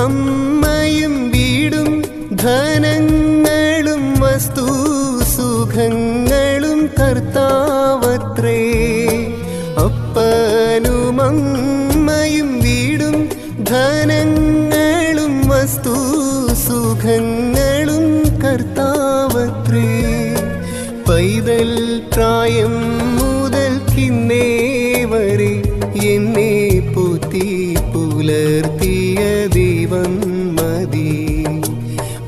അമ്മയും വീടും ധനങ്ങളും വസ്തു സുഖങ്ങളും കർത്താവത്രേ. അപ്പനും അമ്മയും വീടും ധനങ്ങളും വസ്തു സുഖങ്ങളും കർത്താവത്രേ. പൈതൽ പ്രായം മുതൽക്കിന്നേ വരെ എന്നെ പോറ്റി പുലർത്തിയ ദൈവം മതി.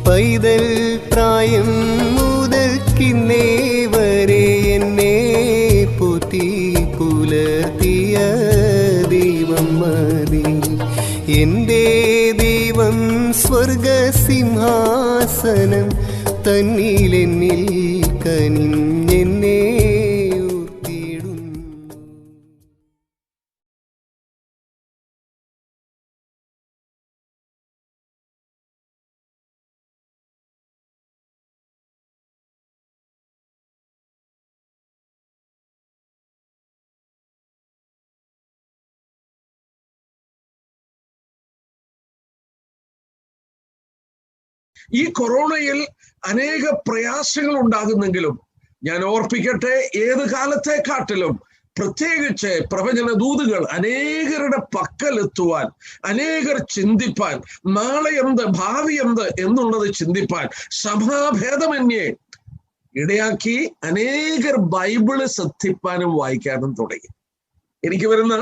പൈതൽ പ്രായം മുതൽക്കിന്നേ വരെ എന്നെ പോറ്റി പുലർത്തിയ ദൈവം മതി. എൻ്റെ ദൈവം സ്വർഗസിംഹാസനം തന്നിലെന്നിൽ കനിഞ്ഞെന്നെ ഈ കൊറോണയിൽ അനേക പ്രയാസങ്ങൾ ഉണ്ടാകുന്നെങ്കിലും ഞാൻ ഓർപ്പിക്കട്ടെ, ഏത് കാലത്തെക്കാട്ടിലും പ്രത്യേകിച്ച് പ്രവചന ദൂതുകൾ അനേകരുടെ പക്കലെത്തുവാൻ, അനേകർ ചിന്തിപ്പാൻ, നാളെ എന്ത് ഭാവി എന്ത് എന്നുള്ളത് ചിന്തിപ്പാൻ സഭാഭേദമന്യേ ഇടയാക്കി അനേകർ ബൈബിള് ശ്രദ്ധിപ്പാനും വായിക്കാനും തുടങ്ങി. എനിക്ക് വരുന്ന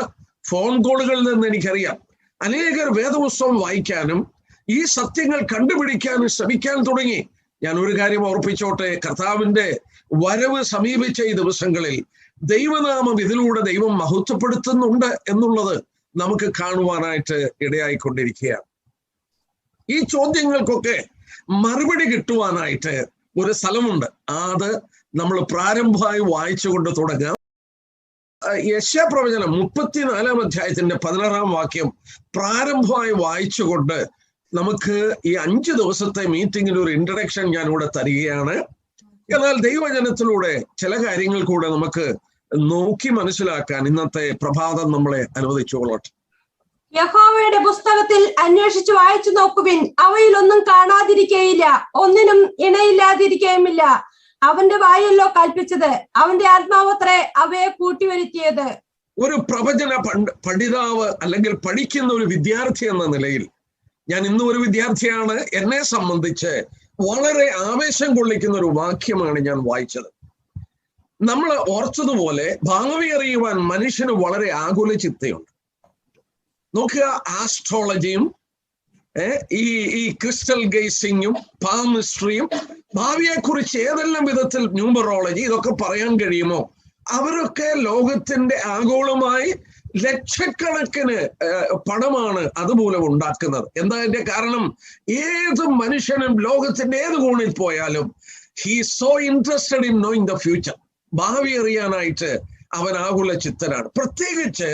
ഫോൺ കോളുകളിൽ നിന്ന് എനിക്കറിയാം അനേകർ വേദപുസ്തകം വായിക്കാനും ഈ സത്യങ്ങൾ കണ്ടുപിടിക്കാനും ശ്രമിക്കാൻ തുടങ്ങി. ഞാൻ ഒരു കാര്യം ഓർപ്പിച്ചോട്ടെ, കർത്താവിന്റെ വരവ് സമീപിച്ച ഈ ദിവസങ്ങളിൽ ദൈവനാമം ഇതിലൂടെ ദൈവം മഹത്വപ്പെടുത്തുന്നുണ്ട് എന്നുള്ളത് നമുക്ക് കാണുവാനായിട്ട് ഇടയായിക്കൊണ്ടിരിക്കുകയാണ്. ഈ ചോദ്യങ്ങൾക്കൊക്കെ മറുപടി കിട്ടുവാനായിട്ട് ഒരു സ്ഥലമുണ്ട്. അത് നമ്മൾ പ്രാരംഭമായി വായിച്ചുകൊണ്ട് തുടങ്ങാം. യെശയ്യാപ്രവചനം 34 അധ്യായത്തിന്റെ 16 വാക്യം പ്രാരംഭമായി വായിച്ചുകൊണ്ട് നമുക്ക് ഈ 5 ദിവസത്തെ മീറ്റിങ്ങിൽ ഒരു ഇൻട്രഡക്ഷൻ ഞാനിവിടെ തരികയാണ്. എന്നാൽ ദൈവജനത്തിലൂടെ ചില കാര്യങ്ങൾ കൂടെ നമുക്ക് നോക്കി മനസ്സിലാക്കാൻ ഇന്നത്തെ പ്രഭാതം നമ്മളെ അനുവദിച്ചുകൊള്ളട്ടെ. യഹോവയുടെ പുസ്തകത്തിൽ അന്വേഷിച്ച് വായിച്ചു നോക്കുവിൻ, അവയിലൊന്നും കാണാതിരിക്കുകയില്ല, ഒന്നിനും ഇണയില്ലാതിരിക്കുകയുമില്ല. അവന്റെ വായല്ലോ കൽപ്പിച്ചത്, അവന്റെ ആത്മാവത്രേ അവയെ കൂട്ടിവരുത്തിയത്. ഒരു പ്രവചന പഠിതാവ് അല്ലെങ്കിൽ പഠിക്കുന്ന ഒരു വിദ്യാർത്ഥി എന്ന നിലയിൽ ഞാൻ ഇന്നും ഒരു വിദ്യാർത്ഥിയാണ്. എന്നെ സംബന്ധിച്ച് വളരെ ആവേശം കൊള്ളിക്കുന്ന ഒരു വാക്യമാണ് ഞാൻ വായിച്ചത്. നമ്മൾ ഓർത്തതുപോലെ ഭാവി അറിയുവാൻ മനുഷ്യന് വളരെ ആകുല ചിത്തയുണ്ട്. നോക്കുക, ആസ്ട്രോളജിയും ഈ ക്രിസ്റ്റൽ ഗേസിങ്ങും പാമിസ്ട്രിയും ഭാവിയെക്കുറിച്ച് ഏതെല്ലാം വിധത്തിൽ ന്യൂമറോളജി ഇതൊക്കെ പറയാൻ കഴിയുമോ അവരൊക്കെ ലോകത്തിന്റെ ആഗോളമായി ലക്ഷക്കണക്കിന് പണമാണ് അതുമൂലം ഉണ്ടാക്കുന്നത്. എന്താ അതിന്റെ കാരണം? ഏത് മനുഷ്യനും ലോകത്തിന്റെ ഏത് കോണിൽ പോയാലും he so interested in knowing the future. ഭാവി അറിയാനായിട്ട് അവൻ ആകുല ചിത്തനാണ്. പ്രത്യേകിച്ച്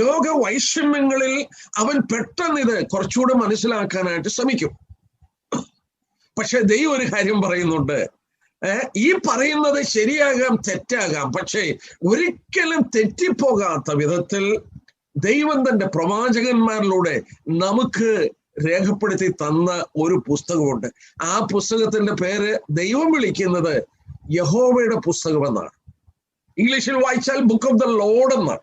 ലോക വൈഷമ്യങ്ങളിൽ അവൻ പെട്ടെന്ന് ഇത് കുറച്ചുകൂടെ മനസ്സിലാക്കാനായിട്ട് ശ്രമിക്കും. പക്ഷെ ദൈവം ഒരു കാര്യം പറയുന്നുണ്ട്, ഈ പറയുന്നത് ശരിയാകാം തെറ്റാകാം, പക്ഷേ ഒരിക്കലും തെറ്റിപ്പോകാത്ത വിധത്തിൽ ദൈവം തന്റെ പ്രവാചകന്മാരിലൂടെ നമുക്ക് രേഖപ്പെടുത്തി തന്ന ഒരു പുസ്തകമുണ്ട്. ആ പുസ്തകത്തിന്റെ പേര് ദൈവം വിളിക്കുന്നത് യഹോവയുടെ പുസ്തകം എന്നാണ്. ഇംഗ്ലീഷിൽ വായിച്ചാൽ ബുക്ക് ഓഫ് ദ ലോർഡ് എന്നാണ്.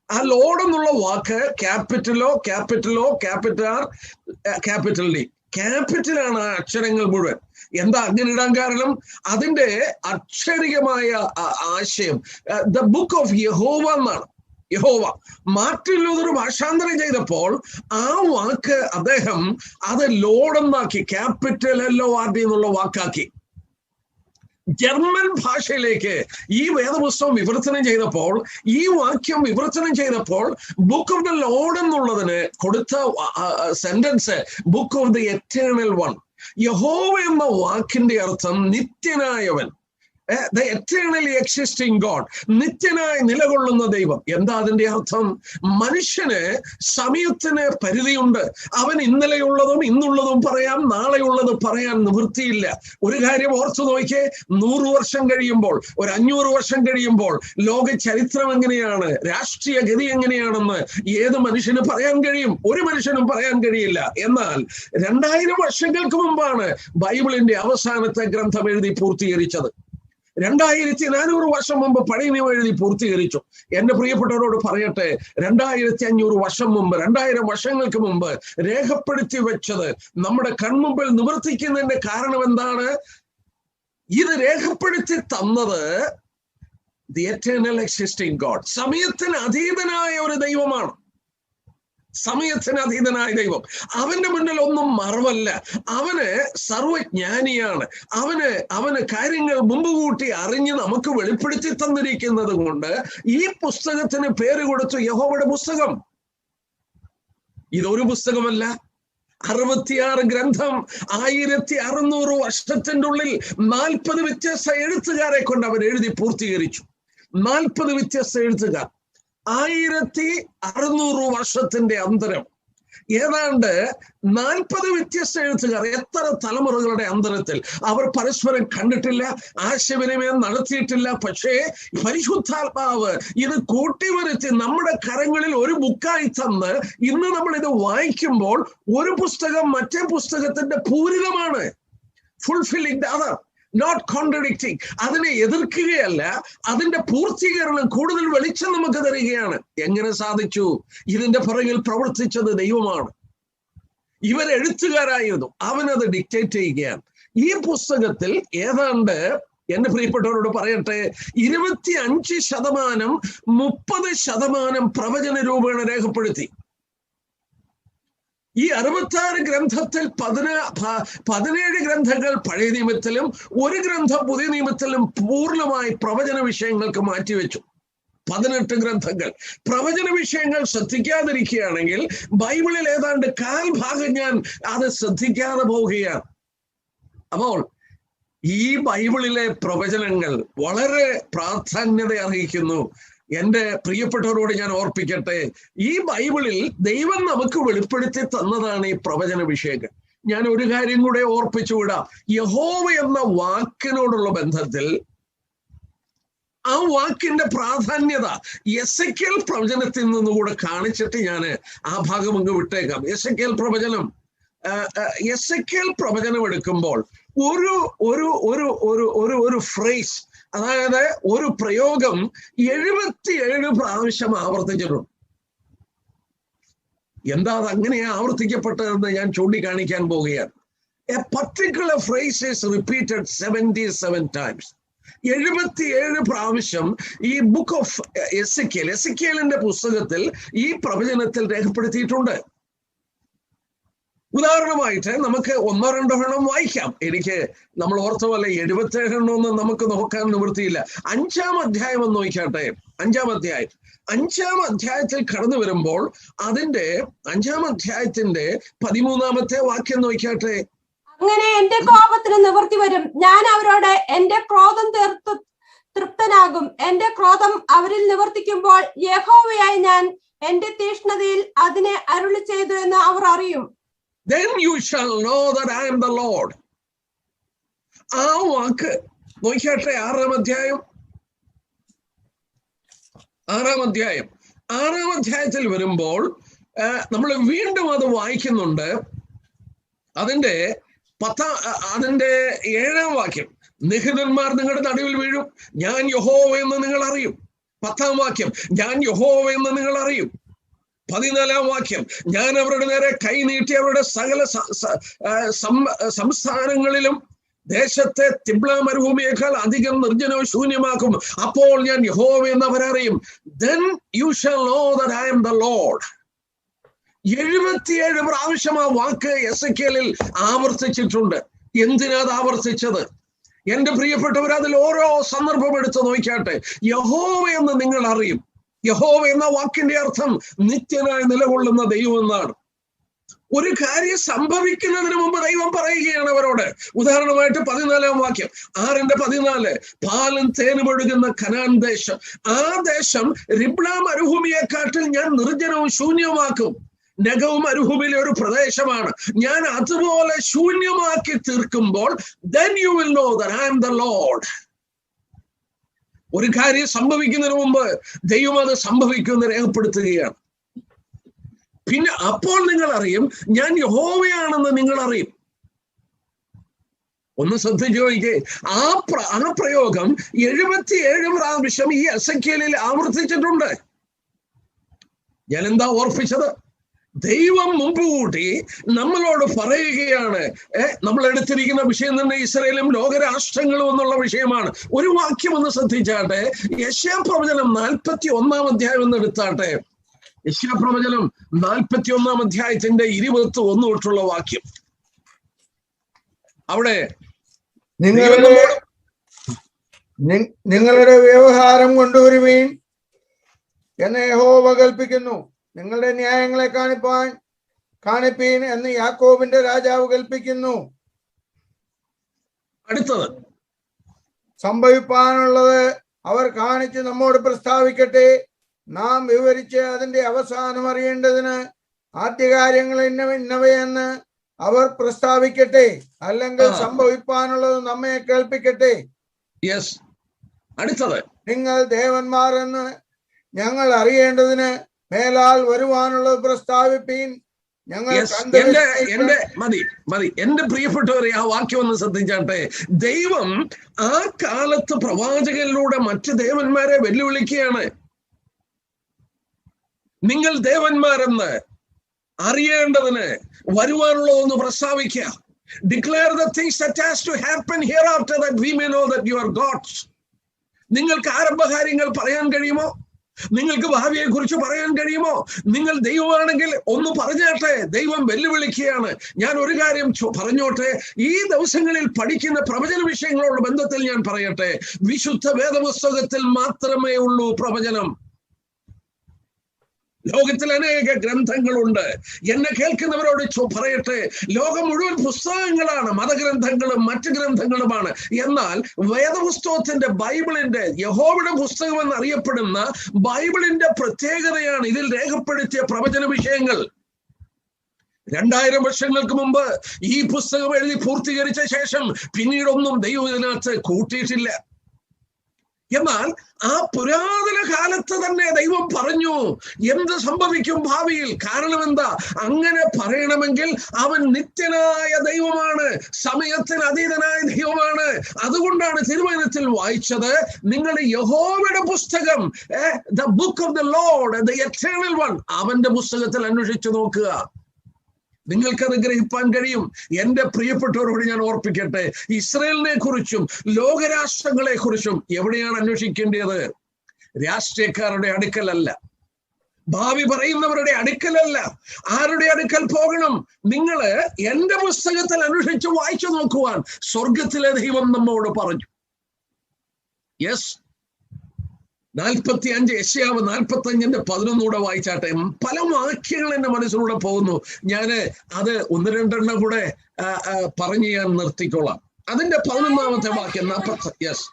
ആ ലോർഡ് എന്നുള്ള വാക്ക് ക്യാപിറ്റലോ ക്യാപിറ്റൽ ആർ ക്യാപിറ്റൽ ഡി, ക്യാപിറ്റലാണ് ആ അക്ഷരങ്ങൾ മുഴുവൻ. എന്താ അങ്ങനെ ഇടാൻ കാരണം? അതിന്റെ അക്ഷരികമായ ആശയം ദ ബുക്ക് ഓഫ് യഹോവ എന്നാണ്. യഹോവ. മാർട്ടിൻ ലൂതർ ഭാഷാന്തരം ചെയ്തപ്പോൾ ആ വാക്ക് അദ്ദേഹം അത് ലോർഡ് എന്നാക്കി, ക്യാപിറ്റൽ LORD എന്നുള്ള വാക്കാക്കി. ജർമ്മൻ ഭാഷയിലേക്ക് ഈ വേദപുസ്തകം വിവർത്തനം ചെയ്തപ്പോൾ, ഈ വാക്യം വിവർത്തനം ചെയ്തപ്പോൾ ബുക്ക് ഓഫ് ദ ലോർഡ് എന്നുള്ളതിന് കൊടുത്ത sentence book of the eternal one. യഹോവ എന്ന വാക്കിന്റെ അർത്ഥം നിത്യനായവൻ. the eternally existing God, നിത്യനായി നിലകൊള്ളുന്ന ദൈവം. എന്താ അതിന്റെ അർത്ഥം? മനുഷ്യന് സമയത്തിന് പരിധിയുണ്ട്. അവൻ ഇന്നലെയുള്ളതും ഇന്നുള്ളതും പറയാം, നാളെയുള്ളത് പറയാൻ നിവൃത്തിയില്ല. ഒരു കാര്യം ഓർത്തു നോക്കിയേ, 100 വർഷം കഴിയുമ്പോൾ, ഒരു 500 വർഷം കഴിയുമ്പോൾ ലോക ചരിത്രം എങ്ങനെയാണ്, രാഷ്ട്രീയ ഗതി എങ്ങനെയാണെന്ന് ഏത് മനുഷ്യന് പറയാൻ കഴിയും? ഒരു മനുഷ്യനും പറയാൻ കഴിയില്ല. എന്നാൽ 2000 വർഷങ്ങൾക്ക് മുമ്പാണ് ബൈബിളിന്റെ അവസാനത്തെ ഗ്രന്ഥം എഴുതി പൂർത്തീകരിച്ചത്. 2400 വർഷം മുമ്പ് പഴയ നിയമം എഴുതി പൂർത്തീകരിച്ചു. എന്റെ പ്രിയപ്പെട്ടവരോട് പറയട്ടെ, 2500 വർഷം മുമ്പ്, 2000 വർഷങ്ങൾക്ക് മുമ്പ് രേഖപ്പെടുത്തി വെച്ചത് നമ്മുടെ കൺമുമ്പിൽ നിവർത്തിക്കുന്നതിന്റെ കാരണം എന്താണ്? ഇത് രേഖപ്പെടുത്തി തന്നത് ദി എറ്റേണൽ എക്സിസ്റ്റിംഗ് ഗോഡ്, സമയത്തിന് അതീതനായ ഒരു ദൈവമാണ്. സമയത്തിന് അതീതനായ ദൈവം. അവന്റെ മുന്നിൽ ഒന്നും മറവല്ല. അവന് സർവജ്ഞാനിയാണ്. അവന് കാര്യങ്ങൾ മുമ്പ് കൂട്ടി അറിഞ്ഞ് നമുക്ക് വെളിപ്പെടുത്തി തന്നിരിക്കുന്നത് കൊണ്ട് ഈ പുസ്തകത്തിന് പേര് കൊടുത്തു യഹോവയുടെ പുസ്തകം. ഇതൊരു പുസ്തകമല്ല, 66 ഗ്രന്ഥം, 1600 വർഷത്തിന്റെ ഉള്ളിൽ 40 വ്യത്യസ്ത എഴുത്തുകാരെ കൊണ്ട് അവർ എഴുതി പൂർത്തീകരിച്ചു. 40 വ്യത്യസ്ത എഴുത്തുകാർ, 1600 വർഷത്തിന്റെ അന്തരം, ഏതാണ്ട് 40 വ്യത്യസ്ത എഴുത്തുകാർ. എത്ര തലമുറകളുടെ അന്തരത്തിൽ അവർ പരസ്പരം കണ്ടിട്ടില്ല, ആശയവിനിമയം നടത്തിയിട്ടില്ല. പക്ഷേ പരിശുദ്ധാത്മാവ് ഇത് കൂട്ടിവരുത്തി നമ്മുടെ കരങ്ങളിൽ ഒരു ബുക്കായി തന്ന് ഇന്ന് നമ്മൾ ഇത് വായിക്കുമ്പോൾ ഒരു പുസ്തകം മറ്റേ പുസ്തകത്തിന്റെ പൂരിതമാണ്. Fulfilling the other, not contradicting. അതിനെ എതിർക്കുകയല്ല, അതിന്റെ പൂർത്തീകരണം കൂടുതൽ വെളിച്ചം നമുക്ക് തരികയാണ്. എങ്ങനെ സാധിച്ചു? ഇതിന്റെ പുറകിൽ പ്രവർത്തിച്ചത് ദൈവമാണ്. ഇവരെഴുത്തുകാരായിരുന്നു, അവനത് ഡിക്റ്റേറ്റ് ചെയ്യുകയാണ്. ഈ പുസ്തകത്തിൽ ഏതാണ്ട്, എന്റെ പ്രിയപ്പെട്ടവരോട് പറയട്ടെ, 25% 30% പ്രവചന രൂപേണ രേഖപ്പെടുത്തി. ഈ 66 ഗ്രന്ഥത്തിൽ 17 ഗ്രന്ഥങ്ങൾ പഴയ നിയമത്തിലും 1 ഗ്രന്ഥം പുതിയ നിയമത്തിലും പൂർണ്ണമായി പ്രവചന വിഷയങ്ങൾക്ക് മാറ്റിവെച്ചു. 18 ഗ്രന്ഥങ്ങൾ പ്രവചന വിഷയങ്ങൾ ശ്രദ്ധിക്കാതിരിക്കുകയാണെങ്കിൽ ബൈബിളിൽ ഏതാണ്ട് 1/4 ഭാഗം ഞാൻ അത് ശ്രദ്ധിക്കാതെ പോവുകയാണ്. അപ്പോൾ ഈ ബൈബിളിലെ പ്രവചനങ്ങൾ വളരെ പ്രാധാന്യത അർഹിക്കുന്നു. എന്റെ പ്രിയപ്പെട്ടവരോട് ഞാൻ ഓർപ്പിക്കട്ടെ, ഈ ബൈബിളിൽ ദൈവം നമുക്ക് വെളിപ്പെടുത്തി തന്നതാണ് ഈ പ്രവചന വിഷയങ്ങൾ. ഞാൻ ഒരു കാര്യം കൂടെ ഓർപ്പിച്ചുവിടാം. യഹോവ എന്ന വാക്കിനോടുള്ള ബന്ധത്തിൽ ആ വാക്കിന്റെ പ്രാധാന്യത എസെക്കിയേൽ പ്രവചനത്തിൽ നിന്നുകൂടെ കാണിച്ചിട്ട് ഞാൻ ആ ഭാഗം അങ്ങ് വിട്ടേക്കാം. എസെക്കിയേൽ പ്രവചനം എടുക്കുമ്പോൾ ഒരു ഫ്രേസ്, അതായത് ഒരു പ്രയോഗം 77 പ്രാവശ്യം ആവർത്തിച്ചിട്ടുണ്ട്. എന്താ അത് അങ്ങനെ ആവർത്തിക്കപ്പെട്ടതെന്ന് ഞാൻ ചൂണ്ടിക്കാണിക്കാൻ പോവുകയാണ്. A particular phrase is repeated 77 times. 77 പ്രാവശ്യം ഈ ബുക്ക് ഓഫ് എസെക്കിയേലിന്റെ പുസ്തകത്തിൽ ഈ പ്രവചനത്തിൽ രേഖപ്പെടുത്തിയിട്ടുണ്ട്. ഉദാഹരണമായിട്ട് നമുക്ക് 1-2 എണ്ണം വായിക്കാം. നമ്മൾ ഓർത്ത പോലെ 77 എണ്ണമൊന്നും നമുക്ക് നോക്കാൻ നിവൃത്തിയില്ല. 5-ാം അധ്യായം ഒന്ന് നോക്കിയാട്ടെ. 5-ാം അധ്യായത്തിൽ കടന്നു വരുമ്പോൾ അതിന്റെ 5-ാം അധ്യായത്തിന്റെ 13-ാമത്തെ വാക്യം നോക്കിയാട്ടെ. അങ്ങനെ എന്റെ കോപത്തിന് നിവൃത്തി വരും, ഞാൻ അവരോട് എന്റെ ക്രോധം തീർത്ത് തൃപ്തനാകും. എന്റെ ക്രോധം അവരിൽ നിവർത്തിക്കുമ്പോൾ യഹോവയായി ഞാൻ എന്റെ തീഷ്ണതയിൽ അതിനെ അരുളി ചെയ്തു എന്ന് അവർ അറിയും. Then you shall know that I am the Lord. ആ വാക്ക് നോക്കിയാട്ടെ. 6-ാം അധ്യായത്തിൽ വരുമ്പോൾ നമ്മൾ വീണ്ടും അത് വായിക്കുന്നുണ്ട്. അതിന്റെ 7-ാം വാക്യം, നിഹിതന്മാർ നിങ്ങളുടെ നടുവിൽ വീഴും, ഞാൻ യഹോവ എന്ന് നിങ്ങൾ അറിയും. 10-ാം വാക്യം, ഞാൻ യഹോവ എന്ന് നിങ്ങൾ അറിയും. 14-ാം വാക്യം, ഞാൻ അവരുടെ നേരെ കൈ നീട്ടി അവരുടെ സകല സംസ്ഥാനങ്ങളിലും ദേശത്തെ തിബ്ല മരുഭൂമിയേക്കാൾ അധികം നിർജ്ജനവും ശൂന്യമാക്കും. അപ്പോൾ ഞാൻ യഹോവ എന്ന് അവരറിയും. Then you shall know that I am the Lord. 77 പ്രാവശ്യം ആ വാക്ക് എസെക്കിയേലിൽ ആവർത്തിച്ചിട്ടുണ്ട്. എന്തിനാ അത് ആവർത്തിച്ചത്? എന്റെ പ്രിയപ്പെട്ടവർ, അതിൽ ഓരോ സന്ദർഭം എടുത്ത് നോക്കിയാട്ടെ. യഹോവ എന്ന് നിങ്ങൾ അറിയും. യഹോവ എന്ന വാക്കിന്റെ അർത്ഥം നിത്യനായി നിലകൊള്ളുന്ന ദൈവം എന്നാണ്. ഒരു കാര്യം സംഭവിക്കുന്നതിന് മുമ്പ് ദൈവം പറയുകയാണ് അവരോട്. ഉദാഹരണമായിട്ട് 14-ാം വാക്യം, 6:14, പാലും തേനും ഒഴുകുന്ന കനാൻ ദേശം, ആ ദേശം റിബ്ലാ മരുഭൂമിയെക്കാട്ടിൽ ഞാൻ നിർജ്ജനവും ശൂന്യമാക്കും. നഗവും മരുഭൂമിയിലെ ഒരു പ്രദേശമാണ്. ഞാൻ അതുപോലെ ശൂന്യമാക്കി തീർക്കുമ്പോൾ then you will know that I am the Lord. ഒരു കാര്യം സംഭവിക്കുന്നതിന് മുമ്പ് ദൈവം അത് സംഭവിക്കുമെന്ന് രേഖപ്പെടുത്തുകയാണ്. പിന്നെ അപ്പോൾ നിങ്ങൾ അറിയും ഞാൻ യഹോവയാണെന്ന് നിങ്ങൾ അറിയും. ഒന്ന് ശ്രദ്ധിച്ചു നോക്കിക്കേ, ആ പ്രയോഗം 77 പ്രാവശ്യം ഈ എസെക്കിയേലിൽ ആവർത്തിച്ചിട്ടുണ്ട്. ഞാൻ എന്താ ഓർപ്പിച്ചത്? ദൈവം മുമ്പ് കൂട്ടി നമ്മളോട് പറയുകയാണ്. നമ്മൾ എടുത്തിരിക്കുന്ന വിഷയം തന്നെ ഇസ്രായേലും ലോകരാഷ്ട്രങ്ങളും എന്നുള്ള വിഷയമാണ്. ഒരു വാക്യം ഒന്ന് ശ്രദ്ധിച്ചാട്ടെ. യെശയ്യാപ്രവചനം 41-ാം അധ്യായം എന്ന് എടുത്താട്ടെ. യെശയ്യാപ്രവചനം 41-ാം അധ്യായത്തിന്റെ 21 തൊട്ടുള്ള വാക്യം. അവിടെ നിങ്ങളുടെ വ്യവഹാരം കൊണ്ടുവരുവീൻ എന്ന് യഹോവ കൽപ്പിക്കുന്നു. നിങ്ങളുടെ ന്യായങ്ങളെ കാണിപ്പീൻ എന്ന് യാക്കോബിന്റെ രാജാവ് കൽപ്പിക്കുന്നു. അടുത്തത് സംഭവിപ്പാനുള്ളത് അവർ കാണിച്ച് നമ്മോട് പ്രസ്താവിക്കട്ടെ. നാം വിവരിച്ച് അതിന്റെ അവസാനം അറിയേണ്ടതിന് ആദ്യകാര്യങ്ങൾ ഇന്നവയെന്ന് അവർ പ്രസ്താവിക്കട്ടെ. അല്ലെങ്കിൽ സംഭവിപ്പാനുള്ളത് നമ്മെ കേൾപ്പിക്കട്ടെ. യെസ്, അടുത്തത് നിങ്ങൾ ദേവന്മാർ എന്ന് ഞങ്ങൾ അറിയേണ്ടതിന് മേലാൽ വരുവാനുള്ളത് പ്രസ്താവിപ്പീൻ. ഞങ്ങൾ മതി. എന്റെ പ്രിയപ്പെട്ടവരെ, ആ വാക്യം ഒന്ന് ശ്രദ്ധിച്ചാട്ടെ. ദൈവം ആ കാലത്ത് പ്രവാചകനിലൂടെ മറ്റ് ദേവന്മാരെ വെല്ലുവിളിക്കുകയാണ്. നിങ്ങൾ ദേവന്മാരെന്ന് അറിയേണ്ടതിന് വരുവാനുള്ളതൊന്ന് പ്രസ്താവിക്കുക. Declare the things that has to happen hereafter that we may know that you are gods. നിങ്ങൾക്ക് ആരംഭകാര്യങ്ങൾ പറയാൻ കഴിയുമോ? നിങ്ങൾക്ക് ഭാവിയെ കുറിച്ച് പറയാൻ കഴിയുമോ? നിങ്ങൾ ദൈവമാണെങ്കിൽ ഒന്ന് പറഞ്ഞാട്ടെ. ദൈവം വെല്ലുവിളിക്കുകയാണ്. ഞാൻ ഒരു കാര്യം പറഞ്ഞോട്ടെ. ഈ ദിവസങ്ങളിൽ പഠിക്കുന്ന പ്രവചന വിഷയങ്ങളോട് ബന്ധത്തിൽ ഞാൻ പറയട്ടെ. വിശുദ്ധ വേദപുസ്തകത്തിൽ മാത്രമേ ഉള്ളൂ പ്രവചനം. ലോകത്തിൽ അനേക ഗ്രന്ഥങ്ങളുണ്ട്. എന്നെ കേൾക്കുന്നവരോട് പറയട്ടെ, ലോകം മുഴുവൻ പുസ്തകങ്ങളാണ്, മതഗ്രന്ഥങ്ങളും മറ്റ് ഗ്രന്ഥങ്ങളുമാണ്. എന്നാൽ വേദപുസ്തകത്തിന്റെ, ബൈബിളിന്റെ, യഹോവയുടെ പുസ്തകം എന്നറിയപ്പെടുന്ന ബൈബിളിന്റെ പ്രത്യേകതയാണ് ഇതിൽ രേഖപ്പെടുത്തിയ പ്രവചന വിഷയങ്ങൾ. 2000 വർഷങ്ങൾക്ക് മുമ്പ് ഈ പുസ്തകം എഴുതി പൂർത്തീകരിച്ച ശേഷം പിന്നീടൊന്നും ദൈവം ഇതിനകത്ത് കൂട്ടിയിട്ടില്ല. എന്നാൽ ആ പുരാതന കാലത്ത് തന്നെ ദൈവം പറഞ്ഞു എന്ത് സംഭവിക്കും ഭാവിയിൽ. കാരണം എന്താ? അങ്ങനെ പറയണമെങ്കിൽ അവൻ നിത്യനായ ദൈവമാണ്, സമയത്തിന് അതീതനായ ദൈവമാണ്. അതുകൊണ്ടാണ് തിരുവചനത്തിൽ വായിച്ചത്, നിങ്ങൾ യഹോവയുടെ പുസ്തകം, the book of the Lord, the eternal one, അവന്റെ പുസ്തകത്തിൽ അന്വേഷിച്ചു നോക്കുക. നിങ്ങൾക്കത് ഗ്രഹിപ്പാൻ കഴിയും. എന്റെ പ്രിയപ്പെട്ടവരോട് ഞാൻ ഓർപ്പിക്കട്ടെ, ഇസ്രായേലിനെ കുറിച്ചും ലോകരാഷ്ട്രങ്ങളെ കുറിച്ചും എവിടെയാണ് അന്വേഷിക്കേണ്ടത്? രാഷ്ട്രീയക്കാരുടെ അടുക്കലല്ല, ഭാവി പറയുന്നവരുടെ അടുക്കലല്ല. ആരുടെ അടുക്കൽ പോകണം? നിങ്ങള് എന്റെ പുസ്തകത്തിൽ അന്വേഷിച്ച് വായിച്ചു നോക്കുവാൻ സ്വർഗത്തിലെ ദൈവം നമ്മോട് പറഞ്ഞു. യെസ്, 45 യെശയ്യാവ് 45:11 വായിച്ചാട്ടെ. പല വാക്യങ്ങൾ എന്റെ മനസ്സിലൂടെ പോകുന്നു. ഞാന് അത് 1-2 കൂടെ പറഞ്ഞ് ഞാൻ നിർത്തിക്കോളാം. അതിന്റെ 11-ാമത്തെ വാക്യം 40. യെസ്.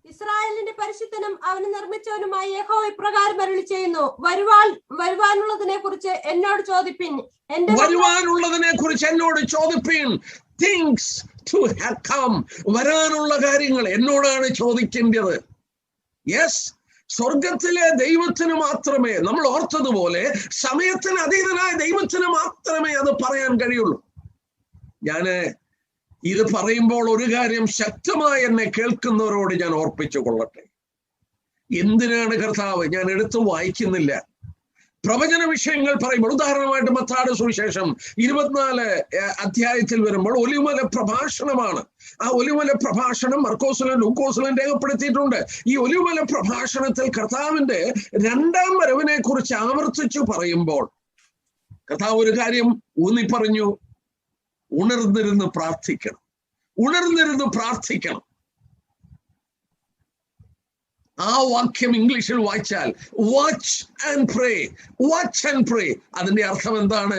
ഇസ്രായേലിന്റെ പരിശുദ്ധനും അവന് നിർമ്മിച്ചവനുമായ യഹോവ ഇപ്രകാരം അരുളി ചെയ്യുന്നു, വരുവാനുള്ളതിനെ കുറിച്ച് എന്നോട് ചോദിപ്പിൻ. വരുവാനുള്ളതിനെ കുറിച്ച് എന്നോട് ചോദിപ്പിൻ. തിങ്സ് ടു കം, വരാനുള്ള കാര്യങ്ങൾ എന്നോടാണ് ചോദിക്കേണ്ടത്. യെസ്, സ്വർഗത്തിലെ ദൈവത്തിന് മാത്രമേ, നമ്മൾ ഓർത്തതുപോലെ സമയത്തിന് അതീതനായ ദൈവത്തിന് മാത്രമേ അത് പറയാൻ കഴിയുള്ളൂ. ഞാന് ഇത് പറയുമ്പോൾ ഒരു കാര്യം ശക്തമായി എന്നെ കേൾക്കുന്നവരോട് ഞാൻ ഓർപ്പിച്ചു കൊള്ളട്ടെ. എന്തിനാണ് കർത്താവ്, ഞാൻ എടുത്തു വായിക്കുന്നില്ല, പ്രവചന വിഷയങ്ങൾ പറയുമ്പോൾ, ഉദാഹരണമായിട്ട് മത്തായിയുടെ സുവിശേഷം 24 അധ്യായത്തിൽ വരുമ്പോൾ ഒലിവുമല പ്രഭാഷണമാണ്. ആ ഒലിവുമല പ്രഭാഷണം മർക്കോസിലും ലൂക്കോസിലും രേഖപ്പെടുത്തിയിട്ടുണ്ട്. ഈ ഒലിവുമല പ്രഭാഷണത്തിൽ കർത്താവിന്റെ 2ാം വരവിനെ കുറിച്ച് ആവർത്തിച്ചു പറയുമ്പോൾ കർത്താവ് ഒരു കാര്യം ഊന്നി പറഞ്ഞു, ഉണർന്നിരുന്ന് പ്രാർത്ഥിക്കണം, ഉണർന്നിരുന്ന് പ്രാർത്ഥിക്കണം. ആ വാക്യം ഇംഗ്ലീഷിൽ വായിച്ചാൽ watch and pray, watch and പ്രേ. അതിന്റെ അർത്ഥം എന്താണ്?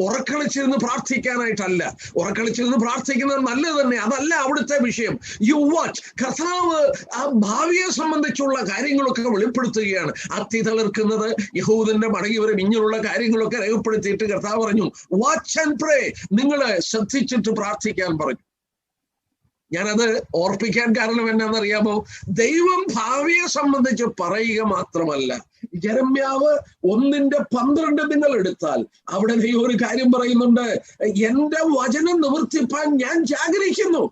ഉറക്കളിച്ചിരുന്ന് പ്രാർത്ഥിക്കാനായിട്ടല്ല. ഉറക്കളിച്ചിരുന്ന് പ്രാർത്ഥിക്കുന്നത് നല്ലത് തന്നെ, അതല്ല അവിടുത്തെ വിഷയം. You watch. കർത്താവ് ആ ഭാവിയെ സംബന്ധിച്ചുള്ള കാര്യങ്ങളൊക്കെ വെളിപ്പെടുത്തുകയാണ്. അത്തി തളിർക്കുന്നത്, യഹൂദന്റെ മടങ്ങിവരും, ഇങ്ങനെയുള്ള കാര്യങ്ങളൊക്കെ രേഖപ്പെടുത്തിയിട്ട് കർത്താവ് പറഞ്ഞു വാച്ച് ആൻഡ് പ്രേ, നിങ്ങള് ശ്രദ്ധിച്ചിട്ട് പ്രാർത്ഥിക്കാൻ പറഞ്ഞു. ഞാനത് ഓർപ്പിക്കാൻ കാരണം എന്നാണെന്നറിയാമോ? ദൈവം ഭാവിയെ സംബന്ധിച്ച് പറയുക മാത്രമല്ല, യെരമ്യാവ് 1:12 നിങ്ങൾ എടുത്താൽ അവിടെ ദൈവം ഒരു കാര്യം പറയുന്നുണ്ട്, എന്റെ വചനം നിവർത്തിപ്പാൻ ഞാൻ ജാഗരിക്കുന്നു.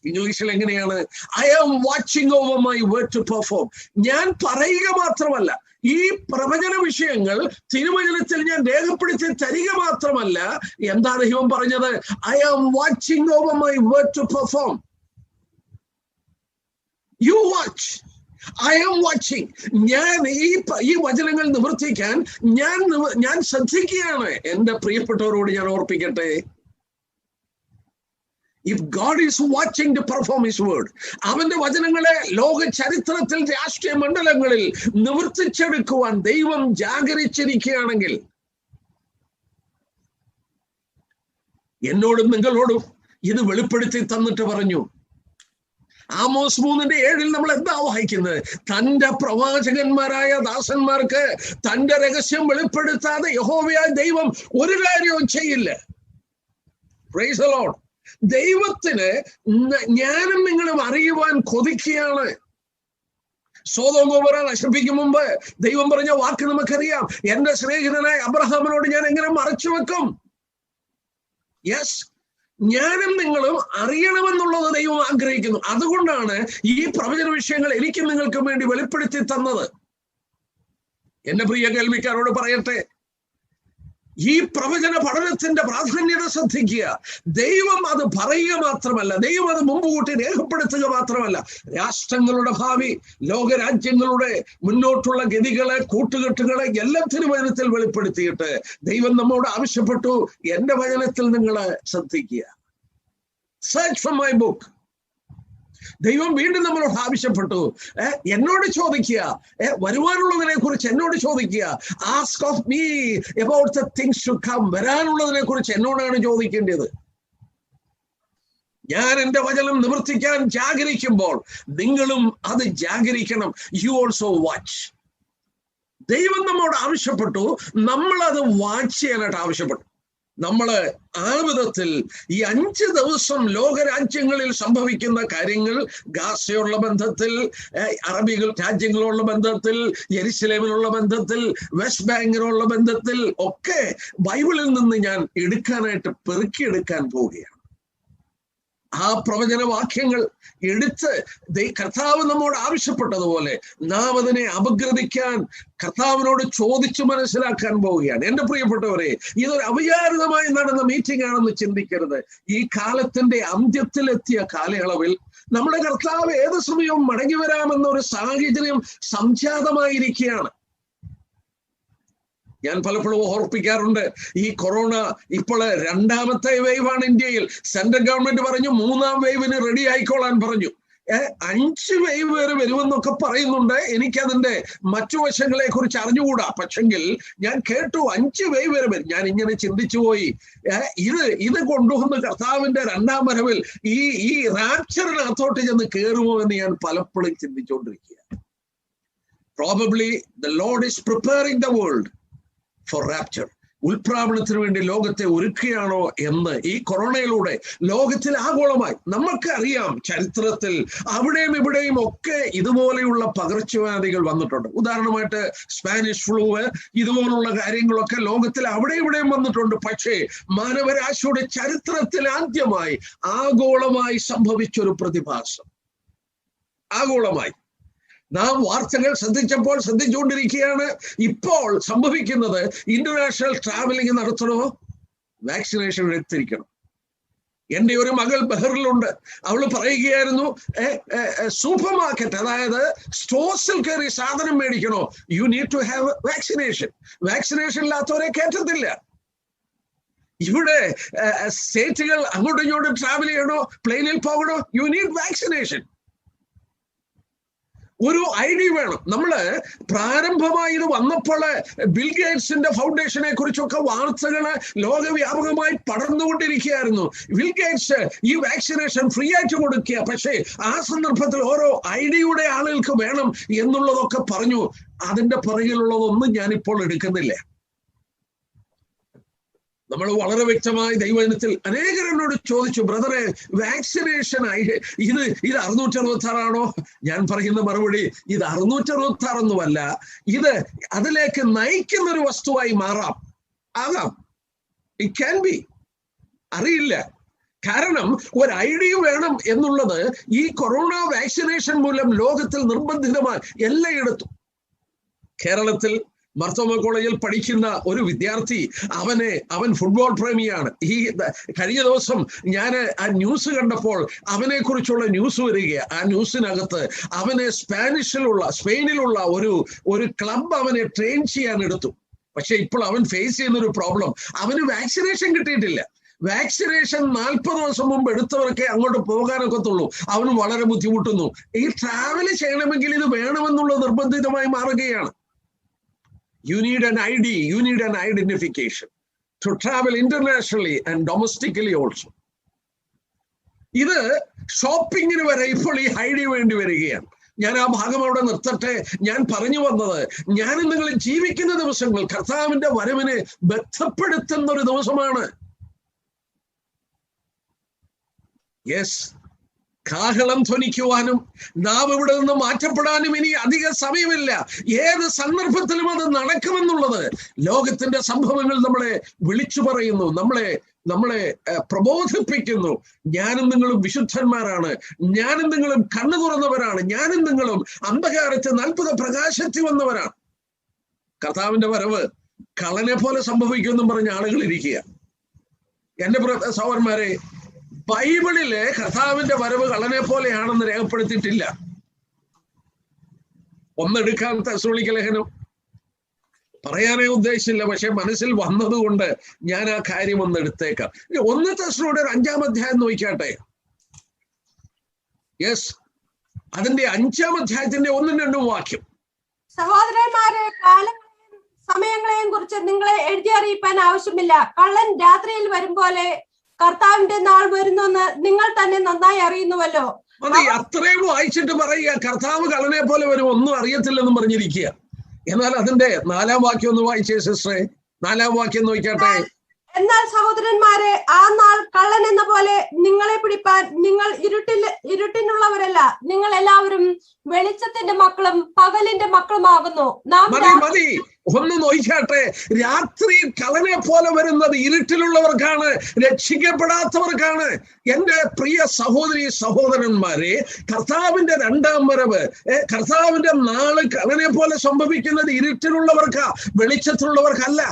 ഇംഗ്ലീഷിൽ എങ്ങനെയാണ്? I am watching over my word to perform. ഞാൻ പറയുക മാത്രമല്ല, ഈ പ്രവചന വിഷയങ്ങൾ തിരുവചനത്തിൽ ഞാൻ രേഖപ്പെടുത്തി തരിക മാത്രമല്ല, എന്താ ദൈവം പറഞ്ഞത്? I am watching over my word to perform. You watch. I am watching. ഞാൻ ഈ വചനങ്ങൾ നിവർത്തിക്കാൻ ഞാൻ ശ്രദ്ധിക്കുകയാണ്. എന്റെ പ്രിയപ്പെട്ടവരോട് ഞാൻ ഓർപ്പിക്കട്ടെ, if God is watching to perform his word, അവന്റെ വചനങ്ങളെ ലോക ചരിത്രത്തിൽ രാഷ്ട്രീയ മണ്ഡലങ്ങളിൽ നിവർത്തിച്ചെടുക്കുവാൻ ദൈവം ജാഗരിച്ചിരിക്കുകയാണെങ്കിൽ, എന്നോടും നിങ്ങളോടും ഇത് വെളിപ്പെടുത്തി തന്നിട്ട് പറഞ്ഞു. ആമോസ് 3:7 നമ്മൾ എന്താ വായിക്കുന്നത്? തന്റെ പ്രവാചകന്മാരായ ദാസന്മാർക്ക് തന്റെ രഹസ്യം വെളിപ്പെടുത്താതെ യഹോവയായ ദൈവം ഒരു കാര്യവും ചെയ്യില്ല. Praise the Lord. ദൈവത്തിന് ഞാനും നിങ്ങളും അറിയുവാൻ കൊതിക്കുകയാണ്. സോദോം ഗൊമോറ നശിപ്പിക്കും മുമ്പ് ദൈവം പറഞ്ഞ വാക്ക് നമുക്കറിയാം, എന്റെ സ്നേഹിതനായ അബ്രഹാമിനോട് ഞാൻ എങ്ങനെ മറച്ചു വെക്കും? യെസ്, ഞാനും നിങ്ങളും അറിയണമെന്നുള്ളത് ദൈവം ആഗ്രഹിക്കുന്നു. അതുകൊണ്ടാണ് ഈ പ്രവചന വിഷയങ്ങൾ എനിക്കും നിങ്ങൾക്കും വേണ്ടി വെളിപ്പെടുത്തി തന്നത്. എന്റെ പ്രിയ കേൾവിക്കാരോട് പറയട്ടെ, ഈ പ്രവചന പഠനത്തിന്റെ പ്രാധാന്യത ശ്രദ്ധിക്കുക. ദൈവം അത് പറയുക മാത്രമല്ല, ദൈവം അത് മുമ്പ് കൂട്ടി രേഖപ്പെടുത്തുക മാത്രമല്ല, രാഷ്ട്രങ്ങളുടെ ഭാവി, ലോകരാജ്യങ്ങളുടെ മുന്നോട്ടുള്ള ഗതികളെ, കൂട്ടുകെട്ടുകളെ എല്ലാം തിരുവചനത്തിൽ വെളിപ്പെടുത്തിയിട്ട് ദൈവം നമ്മോട് ആവശ്യപ്പെട്ടു, എന്റെ വചനത്തിൽ നിങ്ങൾ ശ്രദ്ധിക്കുക. Search for my book. ദൈവം വീണ്ടും നമ്മളോട് ആവശ്യപ്പെട്ടു, എന്നോട് ചോദിക്കുക, വരുവാനുള്ളതിനെ കുറിച്ച് എന്നോട് ചോദിക്കുക. Ask of me about the things to come. വരാനുള്ളതിനെ കുറിച്ച് എന്നോടാണ് ചോദിക്കേണ്ടത്. ഞാൻ എന്റെ വചനം നിവർത്തിക്കാൻ ജാഗരിക്കുമ്പോൾ നിങ്ങളും അത് ജാഗരിക്കണം. You also watch. ദൈവം നമ്മോട് ആവശ്യപ്പെട്ടു, നമ്മളത് വാച്ച് ചെയ്യാനായിട്ട് ആവശ്യപ്പെട്ടു. നമ്മള് ആ വിധത്തിൽ ഈ 5 ദിവസം ലോകരാജ്യങ്ങളിൽ സംഭവിക്കുന്ന കാര്യങ്ങൾ, ഗാസയുള്ള ബന്ധത്തിൽ, അറബികൾ രാജ്യങ്ങളുള്ള ബന്ധത്തിൽ, യെരുശലേമിലുള്ള ബന്ധത്തിൽ, വെസ്റ്റ് ബാങ്കിനുള്ള ബന്ധത്തിൽ ഒക്കെ ബൈബിളിൽ നിന്ന് ഞാൻ എടുക്കാനായിട്ട് പെറുക്കിയെടുക്കാൻ പോവുകയാണ്. ആ പ്രവചന വാക്യങ്ങൾ എടുത്ത് കർത്താവ് നമ്മോട് ആവശ്യപ്പെട്ടതുപോലെ നാം അതിനെ അപഗ്രഥിക്കാൻ, കർത്താവിനോട് ചോദിച്ചു മനസ്സിലാക്കാൻ പോവുകയാണ്. എന്റെ പ്രിയപ്പെട്ടവരെ, ഇതൊരു അവിചാരിതമായി നടന്ന മീറ്റിംഗ് ആണെന്ന് ചിന്തിക്കരുത്. ഈ കാലത്തിന്റെ അന്ത്യത്തിലെത്തിയ കാലയളവിൽ നമ്മുടെ കർത്താവ് ഏത് സമയവും മടങ്ങി വരാമെന്നൊരു സാഹചര്യം സംജാതമായിരിക്കുകയാണ്. ഞാൻ പലപ്പോഴും ഓർപ്പിക്കാറുണ്ട്, ഈ കൊറോണ ഇപ്പോൾ 2ാമത്തെ വേവാണ് ഇന്ത്യയിൽ. സെൻട്രൽ ഗവൺമെന്റ് പറഞ്ഞു 3ാം വേവിന് റെഡി ആയിക്കോളാൻ പറഞ്ഞു. 5 വേവ് വരെ വരുമെന്നൊക്കെ പറയുന്നുണ്ട്. എനിക്കതിന്റെ മറ്റു വശങ്ങളെ കുറിച്ച് അറിഞ്ഞുകൂടാ. പക്ഷെങ്കിൽ ഞാൻ കേട്ടു 5 വേവ് വരെ വരും. ഞാൻ ഇങ്ങനെ ചിന്തിച്ചു പോയി, ഇത് കൊണ്ടുവന്ന് കർത്താവിന്റെ 2ാം വരവിൽ ഈ റാപ്ചറിനകത്തോട്ട് ചെന്ന് കയറുമോ എന്ന് ഞാൻ പലപ്പോഴും ചിന്തിച്ചുകൊണ്ടിരിക്കുക. Probably the Lord is preparing the world for rapture. ഉൽപ്രാവണത്തിന് വേണ്ടി ലോകത്തെ ഒരുക്കുകയാണോ എന്ന് ഈ കൊറോണയിലൂടെ ലോകത്തിൽ ആഗോളമായി നമുക്ക് അറിയാം. ചരിത്രത്തിൽ അവിടെയും ഇവിടെയും ഒക്കെ ഇതുപോലെയുള്ള പകർച്ചവ്യാധികൾ വന്നിട്ടുണ്ട്. ഉദാഹരണമായിട്ട് സ്പാനിഷ് ഫ്ലൂ, ഇതുപോലുള്ള കാര്യങ്ങളൊക്കെ ലോകത്തിൽ അവിടെ ഇവിടെയും വന്നിട്ടുണ്ട്. പക്ഷേ മാനവരാശിയുടെ ചരിത്രത്തിൽ ആദ്യമായി ആഗോളമായി സംഭവിച്ചൊരു പ്രതിഭാസം. ആഗോളമായി നാം വാർത്തകൾ ശ്രദ്ധിച്ചുകൊണ്ടിരിക്കുകയാണ്. ഇപ്പോൾ സംഭവിക്കുന്നത് ഇന്റർനാഷണൽ ട്രാവലിംഗ് നടത്തണോ, വാക്സിനേഷൻ എടുത്തിരിക്കണം. എന്റെ ഒരു മകൾ ബഹറിലുണ്ട്. അവൾ പറയുകയായിരുന്നു, സൂപ്പർ മാർക്കറ്റ്, അതായത് സ്റ്റോഴ്സിൽ കയറി സാധനം മേടിക്കണോ, you need to have vaccination. Vaccination ഇല്ലാത്തവരെ കയറ്റത്തില്ല. ഇവിടെ സ്റ്റേറ്റുകൾ അങ്ങോട്ടും ഇങ്ങോട്ടും ട്രാവൽ ചെയ്യണോ, പ്ലെയിനിൽ പോകണോ, യു നീഡ് വാക്സിനേഷൻ. ഒരു ഐഡി വേണം. നമ്മള് പ്രാരംഭമായി ഇത് വന്നപ്പോൾ ബിൽഗേറ്റ്സിന്റെ ഫൗണ്ടേഷനെ കുറിച്ചൊക്കെ വാർത്തകള് ലോകവ്യാപകമായി പടർന്നുകൊണ്ടിരിക്കുകയായിരുന്നു. ബിൽഗേറ്റ്സ് ഈ വാക്സിനേഷൻ ഫ്രീ ആയിട്ട് കൊടുക്കുക, പക്ഷേ ആ സന്ദർഭത്തിൽ ഓരോ ഐഡിയുടെ ആളുകൾക്ക് വേണം എന്നുള്ളതൊക്കെ പറഞ്ഞു. അതിന്റെ പുറകിലുള്ളതൊന്നും ഞാനിപ്പോൾ എടുക്കുന്നില്ല. നമ്മൾ വളരെ വ്യക്തമായി ദൈവജനത്തിൽ അനേകരെന്നോട് ചോദിച്ചു, ബ്രദറെ വാക്സിനേഷൻ ഇത് 666 ഞാൻ പറയുന്ന മറുപടി, ഇത് 666 ഇത് അതിലേക്ക് നയിക്കുന്ന ഒരു വസ്തുവായി ആകാം. ഇറ്റ് ക്യാൻ ബി, അറിയില്ല. കാരണം ഒരു ഐഡിയ വേണം എന്നുള്ളത് ഈ കൊറോണ വാക്സിനേഷൻ മൂലം ലോകത്തിൽ നിർബന്ധിതമായി എല്ലായിടത്തും. കേരളത്തിൽ മർത്തോമ കോളേജിൽ പഠിക്കുന്ന ഒരു വിദ്യാർത്ഥി, അവൻ ഫുട്ബോൾ പ്രേമിയാണ്. ഈ കഴിഞ്ഞ ദിവസം ഞാൻ ആ ന്യൂസ് കണ്ടപ്പോൾ അവനെ കുറിച്ചുള്ള ന്യൂസ് വരിക. ആ ന്യൂസിനകത്ത് അവനെ സ്പെയിനിലുള്ള ഒരു ക്ലബ് അവനെ ട്രെയിൻ ചെയ്യാൻ എടുത്തു. പക്ഷെ ഇപ്പോൾ അവൻ ഫേസ് ചെയ്യുന്ന ഒരു പ്രോബ്ലം, അവന് വാക്സിനേഷൻ കിട്ടിയിട്ടില്ല. വാക്സിനേഷൻ 40 ദിവസം മുമ്പ് എടുത്തവർക്കേ അങ്ങോട്ട് പോകാനൊക്കത്തുള്ളൂ. അവന് വളരെ ബുദ്ധിമുട്ടുന്നു. ഈ ട്രാവൽ ചെയ്യണമെങ്കിൽ ഇത് വേണമെന്നുള്ളത് നിർബന്ധിതമായി മാറുകയാണ്. You need an ID, you need an identification to travel internationally and domestically also. ഇത് ഷോപ്പിങ്ങിന് വരെ ഇപ്പോൾ ഈ ഐഡി വേണ്ടി വരികയാണ്. ഞാൻ ആ ഭാഗം അവിടെ നിർത്തട്ടെ. ഞാൻ പറഞ്ഞു വന്നത്, ഞാനും നിങ്ങൾ ജീവിക്കുന്ന ദിവസങ്ങൾ കർത്താവിന്റെ വരവിനെ ബന്ധപ്പെടുത്തുന്ന ഒരു ദിവസമാണ്. യെസ്, കാഹളം ധ്വനിക്കുവാനും നാം ഇവിടെ നിന്ന് മാറ്റപ്പെടാനും ഇനി അധിക സമയമില്ല. ഏത് സന്ദർഭത്തിലും അത് നടക്കുമെന്നുള്ളത് ലോകത്തിന്റെ സംഭവങ്ങൾ നമ്മളെ വിളിച്ചു പറയുന്നു, നമ്മളെ പ്രബോധിപ്പിക്കുന്നു. ഞാനും നിങ്ങളും വിശുദ്ധന്മാരാണ്, ഞാനും നിങ്ങളും കണ്ണു തുറന്നവരാണ്, ഞാനും നിങ്ങളും അന്ധകാരത്തെ അത്ഭുത പ്രകാശത്തിൽ വന്നവരാണ്. കർത്താവിന്റെ വരവ് കള്ളനെ പോലെ സംഭവിക്കുമെന്നും പറഞ്ഞ ആളുകൾ ഇരിക്കുക. എന്റെ സഹോദരന്മാരെ, ബൈബിളിലെ കർത്താവിന്റെ വരവ് കള്ളനെ പോലെയാണെന്ന് രേഖപ്പെടുത്തിയിട്ടില്ല. ഒന്നെടുക്കാൻ തെസ്സലോനിക്ക ലേഖനം പറയാനേ ഉദ്ദേശിച്ചില്ല, പക്ഷെ മനസ്സിൽ വന്നതുകൊണ്ട് ഞാൻ ആ കാര്യം ഒന്ന് എടുത്തേക്കാം. 1 തെസ്സലോനിക്കർ 5-ാം അധ്യായം നോക്കിക്കാട്ടെ. യെസ്, അതിന്റെ 5-ാം അധ്യായത്തിന്റെ 1-2 വാക്യം. സഹോദരന്മാരെ, കാലങ്ങളെയും സമയങ്ങളെയും കുറിച്ച് നിങ്ങളെ എഴുതി അറിയിപ്പാൻ ആവശ്യമില്ല. കള്ളൻ രാത്രിയിൽ വരും പോലെ കർത്താവിന്റെ നാൾ വരുന്നെന്ന് നിങ്ങൾ തന്നെ നന്നായി അറിയുന്നുവല്ലോ. മതി, അത്രയും വായിച്ചിട്ട് പറയുക കർത്താവ് കള്ളനെ പോലെ വരും, ഒന്നും അറിയത്തില്ലെന്നും പറഞ്ഞിരിക്കുക. എന്നാൽ അതിന്റെ 4-ാം വാക്യം ഒന്ന് വായിച്ചേ സിസ്റ്ററെ. 4-ാം വാക്യം നോക്കിക്കാട്ടെ. എന്നാൽ സഹോദരന്മാരെ, ആ നാൾ കള്ളൻ എന്ന പോലെ നിങ്ങളെ പിടിപ്പാൻ നിങ്ങൾ ഇരുട്ടിനുള്ളവരല്ല, നിങ്ങൾ എല്ലാവരും വെളിച്ചത്തിന്റെ മക്കളും പകലിന്റെ മക്കളുമാകുന്നു. മതി, ഒന്ന് നോക്കിക്കാട്ടെ. രാത്രി കള്ളനെ പോലെ വരുന്നത് ഇരുട്ടിലുള്ളവർക്കാണ്, രക്ഷിക്കപ്പെടാത്തവർക്കാണ്. എന്റെ പ്രിയ സഹോദരി സഹോദരന്മാരെ, കർത്താവിന്റെ 2-ാം വരവ്, കർത്താവിന്റെ നാള് കള്ളനെ പോലെ സംഭവിക്കുന്നത് ഇരുട്ടിലുള്ളവർക്കാ, വെളിച്ചത്തിലുള്ളവർക്കല്ല.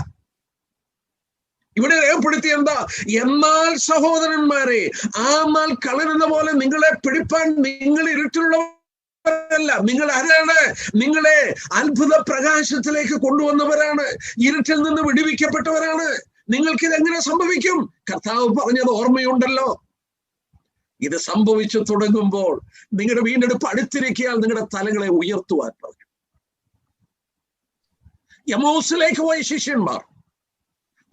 ഇവിടെ രേഖപ്പെടുത്തി എന്താ? എന്നാൽ സഹോദരന്മാരെ, ആ നാൾ കള്ളനെന്ന പോലെ നിങ്ങളെ പിടിപ്പാൻ നിങ്ങൾ ഇരുട്ടിലുള്ളവരല്ല. നിങ്ങൾ ആരാണ്? നിങ്ങളെ അത്ഭുത പ്രകാശത്തിലേക്ക് കൊണ്ടുവന്നവരാണ്, ഇരുട്ടിൽ നിന്ന് വിടുവിക്കപ്പെട്ടവരാണ്. നിങ്ങൾക്കിത് എങ്ങനെ സംഭവിക്കും? കർത്താവ് പറഞ്ഞത് ഓർമ്മയുണ്ടല്ലോ. ഇത് സംഭവിച്ചു തുടങ്ങുമ്പോൾ നിങ്ങളുടെ വീണ്ടെടുപ്പ് അടുത്തിരിക്കാൻ നിങ്ങളുടെ തലങ്ങളെ ഉയർത്തുവാൻ പറഞ്ഞു. എമൗസിലേക്ക് പോയ ശിഷ്യന്മാർ,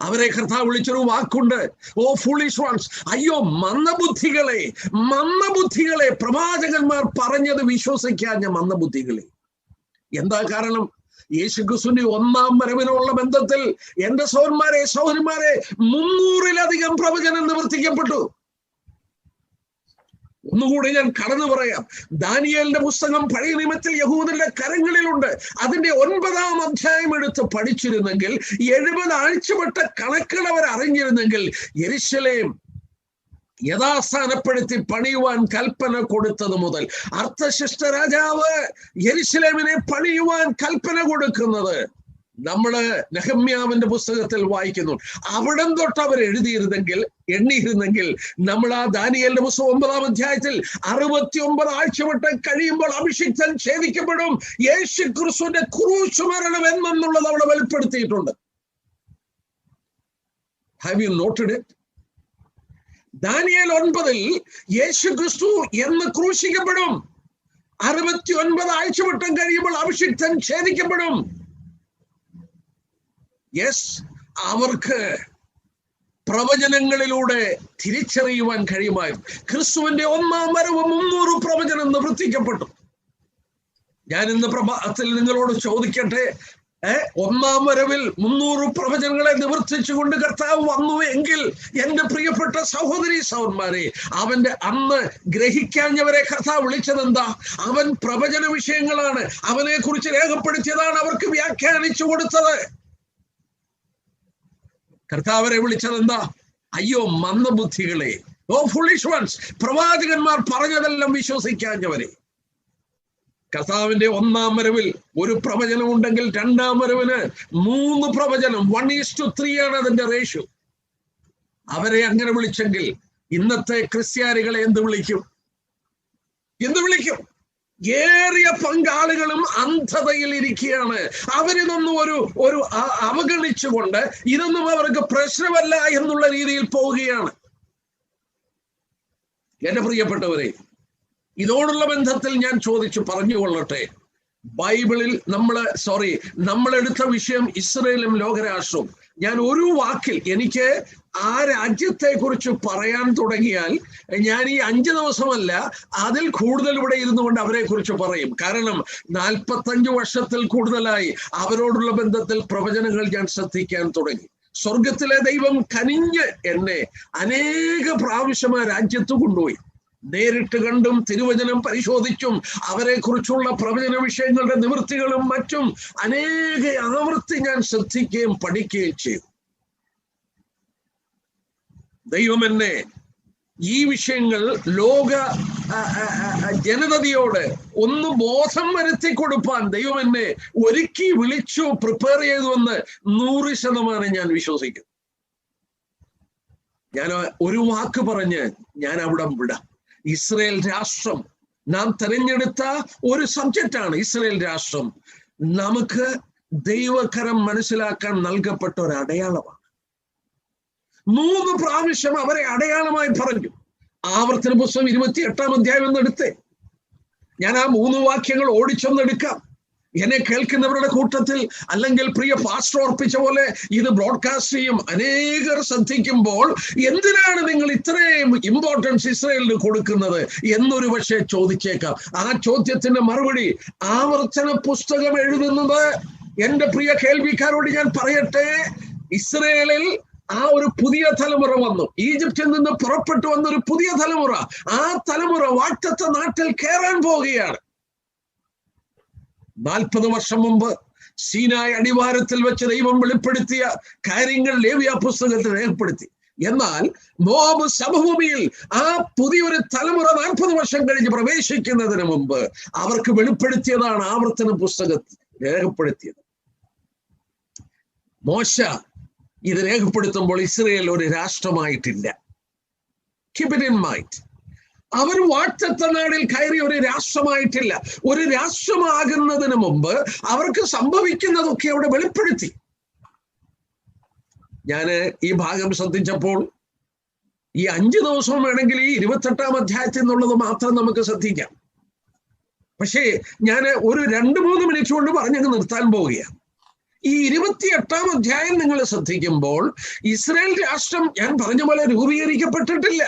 അവരെ കർത്താവ് വിളിച്ചൊരു വാക്കുണ്ട്, ഓ ഫൂളിഷ് വൺസ്, അയ്യോ മന്ദബുദ്ധികളെ, പ്രവാചകന്മാർ പറഞ്ഞത് വിശ്വസിക്കാൻ ഞാൻ മന്ദബുദ്ധികളെ. എന്താ കാരണം? യേശുക്രിസ്തുവിന്റെ 1-ാം വരവിനുള്ള ബന്ധത്തിൽ എന്റെ സഹോദരന്മാരെ 300-ലധികം പ്രവചനം നിവർത്തിക്കപ്പെട്ടു. ഒന്നുകൂടി ഞാൻ കടന്നു പറയാം. ദാനിയേലിന്റെ പുസ്തകം പഴയ നിയമത്തിൽ യഹൂദരുടെ കരങ്ങളിലുണ്ട്. അതിന്റെ 9-ാം അധ്യായം എടുത്ത് പഠിച്ചിരുന്നെങ്കിൽ, 70 ആഴ്ചപ്പെട്ട കണക്കുകൾ അവർ അറിഞ്ഞിരുന്നെങ്കിൽ, യെരുശലേം യഥാസ്ഥാനപ്പെടുത്തി പണിയുവാൻ കൽപ്പന കൊടുത്തത് മുതൽ അർത്ഥശിഷ്ട രാജാവ് യെരുശലേമിനെ പണിയുവാൻ കൽപ്പന കൊടുക്കുന്നത് നമ്മള് നെഹമ്യാവിന്റെ പുസ്തകത്തിൽ വായിക്കുന്നു. അവിടം തൊട്ട് അവർ എണ്ണിയിരുന്നെങ്കിൽ നമ്മൾ ആ ദാനിയേലിന്റെ പുസ്തകം 9-ാം അധ്യായത്തിൽ 69 ആഴ്ചവട്ടം കഴിയുമ്പോൾ അഭിഷിക്തൻ ഛേദിക്കപ്പെടും, യേശുക്രിസ്തുവിന്റെ ക്രൂശ് മരണം എന്നുള്ളത് അവിടെ വെളിപ്പെടുത്തിയിട്ടുണ്ട്. Have you noted it? ദാനിയേൽ 9-ൽ യേശുക്രിസ്തു എന്ന് ക്രൂശിക്കപ്പെടും. 69 ആഴ്ചവട്ടം കഴിയുമ്പോൾ അഭിഷിക്തൻ ഛേദിക്കപ്പെടും. യെസ്, അവർക്ക് പ്രവചനങ്ങളിലൂടെ തിരിച്ചറിയുവാൻ കഴിയുമായിരുന്നു. ക്രിസ്തുവിന്റെ 1-ാം വരവ് 300 പ്രവചനം നിവർത്തിക്കപ്പെട്ടു. ഞാൻ ഇന്ന് പ്രഭാതത്തിൽ നിങ്ങളോട് ചോദിക്കട്ടെ, 1-ാം വരവിൽ 300 പ്രവചനങ്ങളെ നിവർത്തിച്ചുകൊണ്ട് കർത്താവ് വന്നു എങ്കിൽ, എന്റെ പ്രിയപ്പെട്ട സഹോദരി സഹോദരന്മാരെ, അവന്റെ അന്ന് ഗ്രഹിക്കാഞ്ഞവരെ കർത്താവ് വിളിച്ചത് എന്താ? അവൻ പ്രവചന വിഷയങ്ങളാണ്, അവനെ കുറിച്ച് രേഖപ്പെടുത്തിയതാണ് അവർക്ക് വ്യാഖ്യാനിച്ചു കൊടുത്തത്. കർത്താവരെ വിളിച്ചത് എന്താ? അയ്യോ മന്ദബുദ്ധികളെ, ഓ ഫുളിഷ് വൺസ്, പ്രവാചകന്മാർ പറഞ്ഞതെല്ലാം വിശ്വസിക്കാഞ്ഞവരെ. കർത്താവിന്റെ 1-ാം വരവിൽ ഒരു പ്രവചനം ഉണ്ടെങ്കിൽ 2-ാം വരവിന് 3 പ്രവചനം, 1:3 ആണ് അതിന്റെ റേഷ്യോ. അവരെ അങ്ങനെ വിളിച്ചെങ്കിൽ ഇന്നത്തെ ക്രിസ്ത്യാനികളെ എന്ത് വിളിക്കും? ഏറിയ പങ്കാളികളും അന്ധതയിൽ ഇരിക്കുകയാണ്. അവരിതൊന്നും ഒരു അവഗണിച്ചുകൊണ്ട് ഇതൊന്നും അവർക്ക് പ്രശ്നമല്ല എന്നുള്ള രീതിയിൽ പോവുകയാണ്. എന്റെ പ്രിയപ്പെട്ടവരെ, ഇതോടുള്ള ബന്ധത്തിൽ ഞാൻ പറഞ്ഞുകൊള്ളട്ടെ. ബൈബിളിൽ നമ്മൾ എടുത്ത വിഷയം ഇസ്രയേലും ലോകരാഷ്ട്രവും. ഞാൻ ഒരു വാക്കിൽ, എനിക്ക് ആ രാജ്യത്തെ കുറിച്ച് പറയാൻ തുടങ്ങിയാൽ ഞാൻ ഈ 5 ദിവസമല്ല, അതിൽ കൂടുതൽ ഇവിടെ ഇരുന്നു കൊണ്ട് അവരെ കുറിച്ച് പറയും. കാരണം 45 വർഷത്തിൽ കൂടുതലായി അവരോടുള്ള ബന്ധത്തിൽ പ്രവചനങ്ങൾ ഞാൻ ശ്രദ്ധിക്കാൻ തുടങ്ങി. സ്വർഗത്തിലെ ദൈവം കനിഞ്ഞ് എന്നെ അനേക പ്രാവശ്യം ആ രാജ്യത്ത് കൊണ്ടുപോയി. നേരിട്ട് കണ്ടും തിരുവചനം പരിശോധിച്ചും അവരെ കുറിച്ചുള്ള പ്രവചന വിഷയങ്ങളുടെ നിവൃത്തികളും മറ്റും അനേക ആവർത്തി ഞാൻ ശ്രദ്ധിക്കുകയും പഠിക്കുകയും ചെയ്തു. ദൈവം എന്നെ ഈ വിഷയങ്ങൾ ലോക ജനതയോട് ഒന്ന് ബോധം വരുത്തി കൊടുപ്പാൻ ദൈവം എന്നെ ഒരുക്കി വിളിച്ചു, പ്രിപ്പയർ ചെയ്തുവെന്ന് 100% ഞാൻ വിശ്വസിക്കുന്നു. ഞാൻ ഒരു വാക്ക് പറഞ്ഞ് ഞാൻ അവിടെ വിടാം. ഇസ്രയേൽ രാഷ്ട്രം നാം തെരഞ്ഞെടുത്ത ഒരു സബ്ജക്റ്റാണ്. ഇസ്രയേൽ രാഷ്ട്രം നമുക്ക് ദൈവകരം മനസ്സിലാക്കാൻ നൽകപ്പെട്ട ഒരു അടയാളമാണ്. 3 പ്രാവശ്യം അവരെ അടയാളമായി പറഞ്ഞു. ആവർത്തന പുസ്തകം 28-ാം അധ്യായം എന്നെടുത്തേ. ഞാൻ ആ 3 വാക്യങ്ങൾ ഓടിച്ചൊന്നെടുക്കാം. എന്നെ കേൾക്കുന്നവരുടെ കൂട്ടത്തിൽ, അല്ലെങ്കിൽ പ്രിയ പാസ്റ്റർ ഓർപ്പിച്ച പോലെ ഇത് ബ്രോഡ്കാസ്റ്റ് ചെയ്യും, അനേകർ ശ്രദ്ധിക്കുമ്പോൾ എന്തിനാണ് നിങ്ങൾ ഇത്രയും ഇമ്പോർട്ടൻസ് ഇസ്രയേലിന് കൊടുക്കുന്നത് എന്നൊരു പക്ഷേ ചോദിച്ചേക്കാം. ആ ചോദ്യത്തിന്റെ മറുപടി ആവർത്തന പുസ്തകം എഴുതുന്നത്, എന്റെ പ്രിയ കേൾവിക്കാരോട് ഞാൻ പറയട്ടെ, ഇസ്രയേലിൽ ആ ഒരു പുതിയ തലമുറ വന്നു. ഈജിപ്തിൽ നിന്ന് പുറപ്പെട്ടു വന്നൊരു പുതിയ തലമുറ. ആ തലമുറ വാഗ്ദത്ത നാട്ടിൽ കയറാൻ പോവുകയാണ്. 40 വർഷം മുമ്പ് സീനായ് അടിവാരത്തിൽ വെച്ച് ദൈവം വെളിപ്പെടുത്തിയ കാര്യങ്ങൾ ലേവ്യ പുസ്തകത്തിൽ രേഖപ്പെടുത്തി. എന്നാൽ മോവാബ് സമഭൂമിയിൽ ആ പുതിയൊരു തലമുറ 40 വർഷം കഴിഞ്ഞ് പ്രവേശിക്കുന്നതിന് മുമ്പ് അവർക്ക് വെളിപ്പെടുത്തിയതാണ് ആവർത്തന പുസ്തകത്തിൽ രേഖപ്പെടുത്തിയത്. മോശ ഇത് രേഖപ്പെടുത്തുമ്പോൾ ഇസ്രയേൽ ഒരു രാഷ്ട്രമായിട്ടില്ല. Keep it in mind. അവർ വാഗ്ദത്ത നാടിൽ കയറി ഒരു രാഷ്ട്രമായിട്ടില്ല. ഒരു രാഷ്ട്രമാകുന്നതിന് മുമ്പ് അവർക്ക് സംഭവിക്കുന്നതൊക്കെ അവിടെ വെളിപ്പെടുത്തി. ഞാൻ ഈ ഭാഗം ശ്രദ്ധിച്ചപ്പോൾ ഈ 5 ദിവസം വേണമെങ്കിൽ ഈ 28-ാം അധ്യായത്തിൽ നിന്നുള്ളത് മാത്രം നമുക്ക് ശ്രദ്ധിക്കാം. പക്ഷേ ഞാൻ ഒരു 2-3 മിനിറ്റ് കൊണ്ട് പറഞ്ഞങ്ങ് നിർത്താൻ പോവുകയാണ്. ഈ 28-ാം അധ്യായം നിങ്ങൾ ശ്രദ്ധിക്കുമ്പോൾ ഇസ്രായേൽ രാഷ്ട്രം ഞാൻ പറഞ്ഞ പോലെ രൂപീകരിക്കപ്പെട്ടിട്ടില്ല.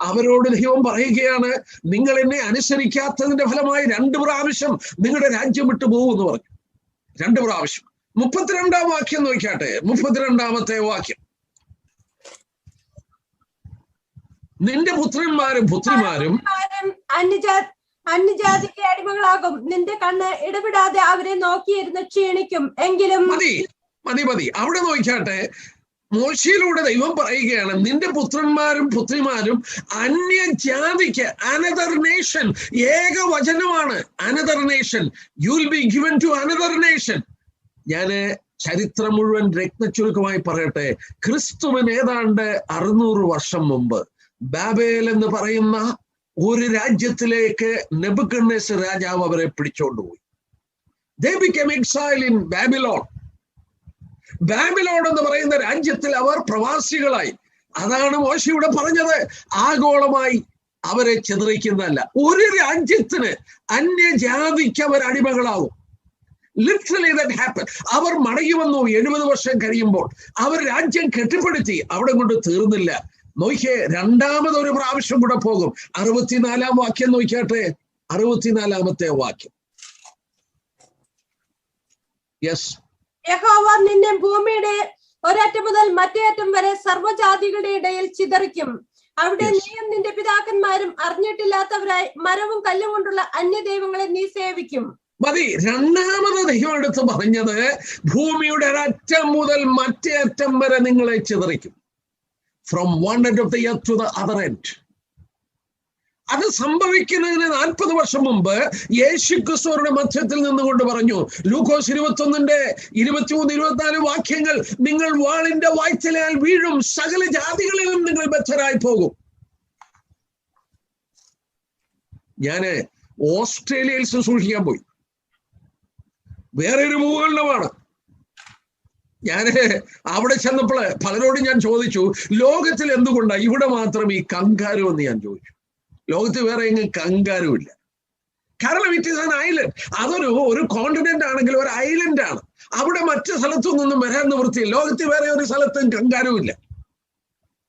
അവരോട് ദൈവം പറയുകയാണ്, നിങ്ങൾ എന്നെ അനുസരിക്കാത്തതിന്റെ ഫലമായി 2 പ്രാവശ്യം നിങ്ങളുടെ രാജ്യം വിട്ടു പോകുമെന്ന് പറഞ്ഞു. 2 പ്രാവശ്യം. 32-ാം വാക്യം നോക്കിയാട്ടെ. 32-ാമത്തെ വാക്യം. നിന്റെ പുത്രന്മാരും പുത്രിമാരും അന്യജാതിക്ക് അടിമകളാകും. നിന്റെ കണ്ണ് ഇടപെടാതെ അവരെ നോക്കിയിരുന്ന് ക്ഷീണിക്കും. എങ്കിലും മതി അവിടെ നോക്കിയാട്ടെ. മോശയിലൂടെ ദൈവം പറയുകയാണ്, നിന്റെ പുത്രന്മാരും പുത്രിമാരും അന്യജാതിക്ക്, അനദർ നേഷൻ, ഏകവചനമാണ് another nation, you will be given to another nation. ഞാന് ചരിത്രം മുഴുവൻ രത്നച്ചുരുക്കമായി പറയട്ടെ. ക്രിസ്തുവിന് ഏതാണ്ട് 600 വർഷം മുമ്പ് ബാബേൽ എന്ന് പറയുന്ന ഒരു രാജ്യത്തിലേക്ക് നെബൂഖദ്നേസർ രാജാവ് അവരെ പിടിച്ചോണ്ടുപോയി. They became exiled in Babylon. Babylon എന്ന് പറയുന്ന രാജ്യത്തിൽ അവർ പ്രവാസികളായി. അതാണ് മോശ ഇവിടെ പറഞ്ഞത്. ആഗോളമായി അവരെ ചിതറിക്കുന്നതല്ല. ഒരു രാജ്യത്തിന് അന്യജാതിക്ക് അവർ അടിമകളാവും. Literally that happen. അവർ മടങ്ങി വന്നു 70 വർഷം കഴിയുമ്പോൾ. അവർ രാജ്യം കെട്ടിപ്പടുത്തി. അവിടെ കൊണ്ട് തീർന്നില്ല. നോക്കിയേ, രണ്ടാമതൊരു പ്രാവശ്യം കൂടെ പോകും. 64-ാം വാക്യം നോക്കിയാട്ടെ. 64-ാമത്തെ വാക്യം. യെസ്. യഹോവ നിന്നെ ഭൂമിയുടെ ഒരറ്റം മുതൽ മറ്റേ അറ്റം വരെ സർവ്വജാതികളുടെ ഇടയിൽ ചിതറിക്കും. അവിടെ നീയും നിന്റെ പിതാക്കന്മാരും അറിഞ്ഞിട്ടില്ലാത്തവരായി മരവും കല്ലും കൊണ്ടുള്ള അന്യദൈവങ്ങളെ നീ സേവിക്കും. മതി. രണ്ടാമത് ദൈവം എടുത്ത് പറഞ്ഞത് ഭൂമിയുടെ ഒരറ്റം മുതൽ മറ്റേ അറ്റം വരെ നിങ്ങളെ ചിതറിക്കും. From one end of the earth to the other end. അത് സംഭവിക്കുന്നതിന് 40 വർഷം മുമ്പ് യേശുക്രിസ്തുവിന്റെ മധ്യത്തിൽ നിന്നുകൊണ്ട് പറഞ്ഞു, ലൂക്കോസ് 21:23-24 വാക്യങ്ങൾ, നിങ്ങൾ വാളിന്റെ വായ്ത്തലയാൽ വീഴും, സകല ജാതികളിലും നിങ്ങൾ ബദ്ധരായി പോകും. ഞാന് ഓസ്ട്രേലിയയിൽ ശുശ്രൂഷിക്കാൻ പോയി. വേറെ ഒരു ഭൂഖണ്ഡമാണ്. ഞാന് അവിടെ ചെന്നപ്പോൾ പലരോടും ഞാൻ ചോദിച്ചു, ലോകത്തിൽ എന്തുകൊണ്ടാണ് ഇവിടെ മാത്രം ഈ കങ്കാരു എന്ന് ഞാൻ ചോദിച്ചു. ലോകത്തിൽ വേറെ എങ്ങും കങ്കാരു ഇല്ല. കാരണം ഇറ്റ് ഈസ് ആൻ ഐലൻഡ്. അതൊരു കോണ്ടിനെന്റ് ആണെങ്കിൽ ഒരു ഐലൻഡ് ആണ്. അവിടെ മറ്റു സ്ഥലത്തുനിന്നും വരാൻ നിവൃത്തിയില്ല. ലോകത്തിൽ വേറെ ഒരു സ്ഥലത്തും കങ്കാരു ഇല്ല.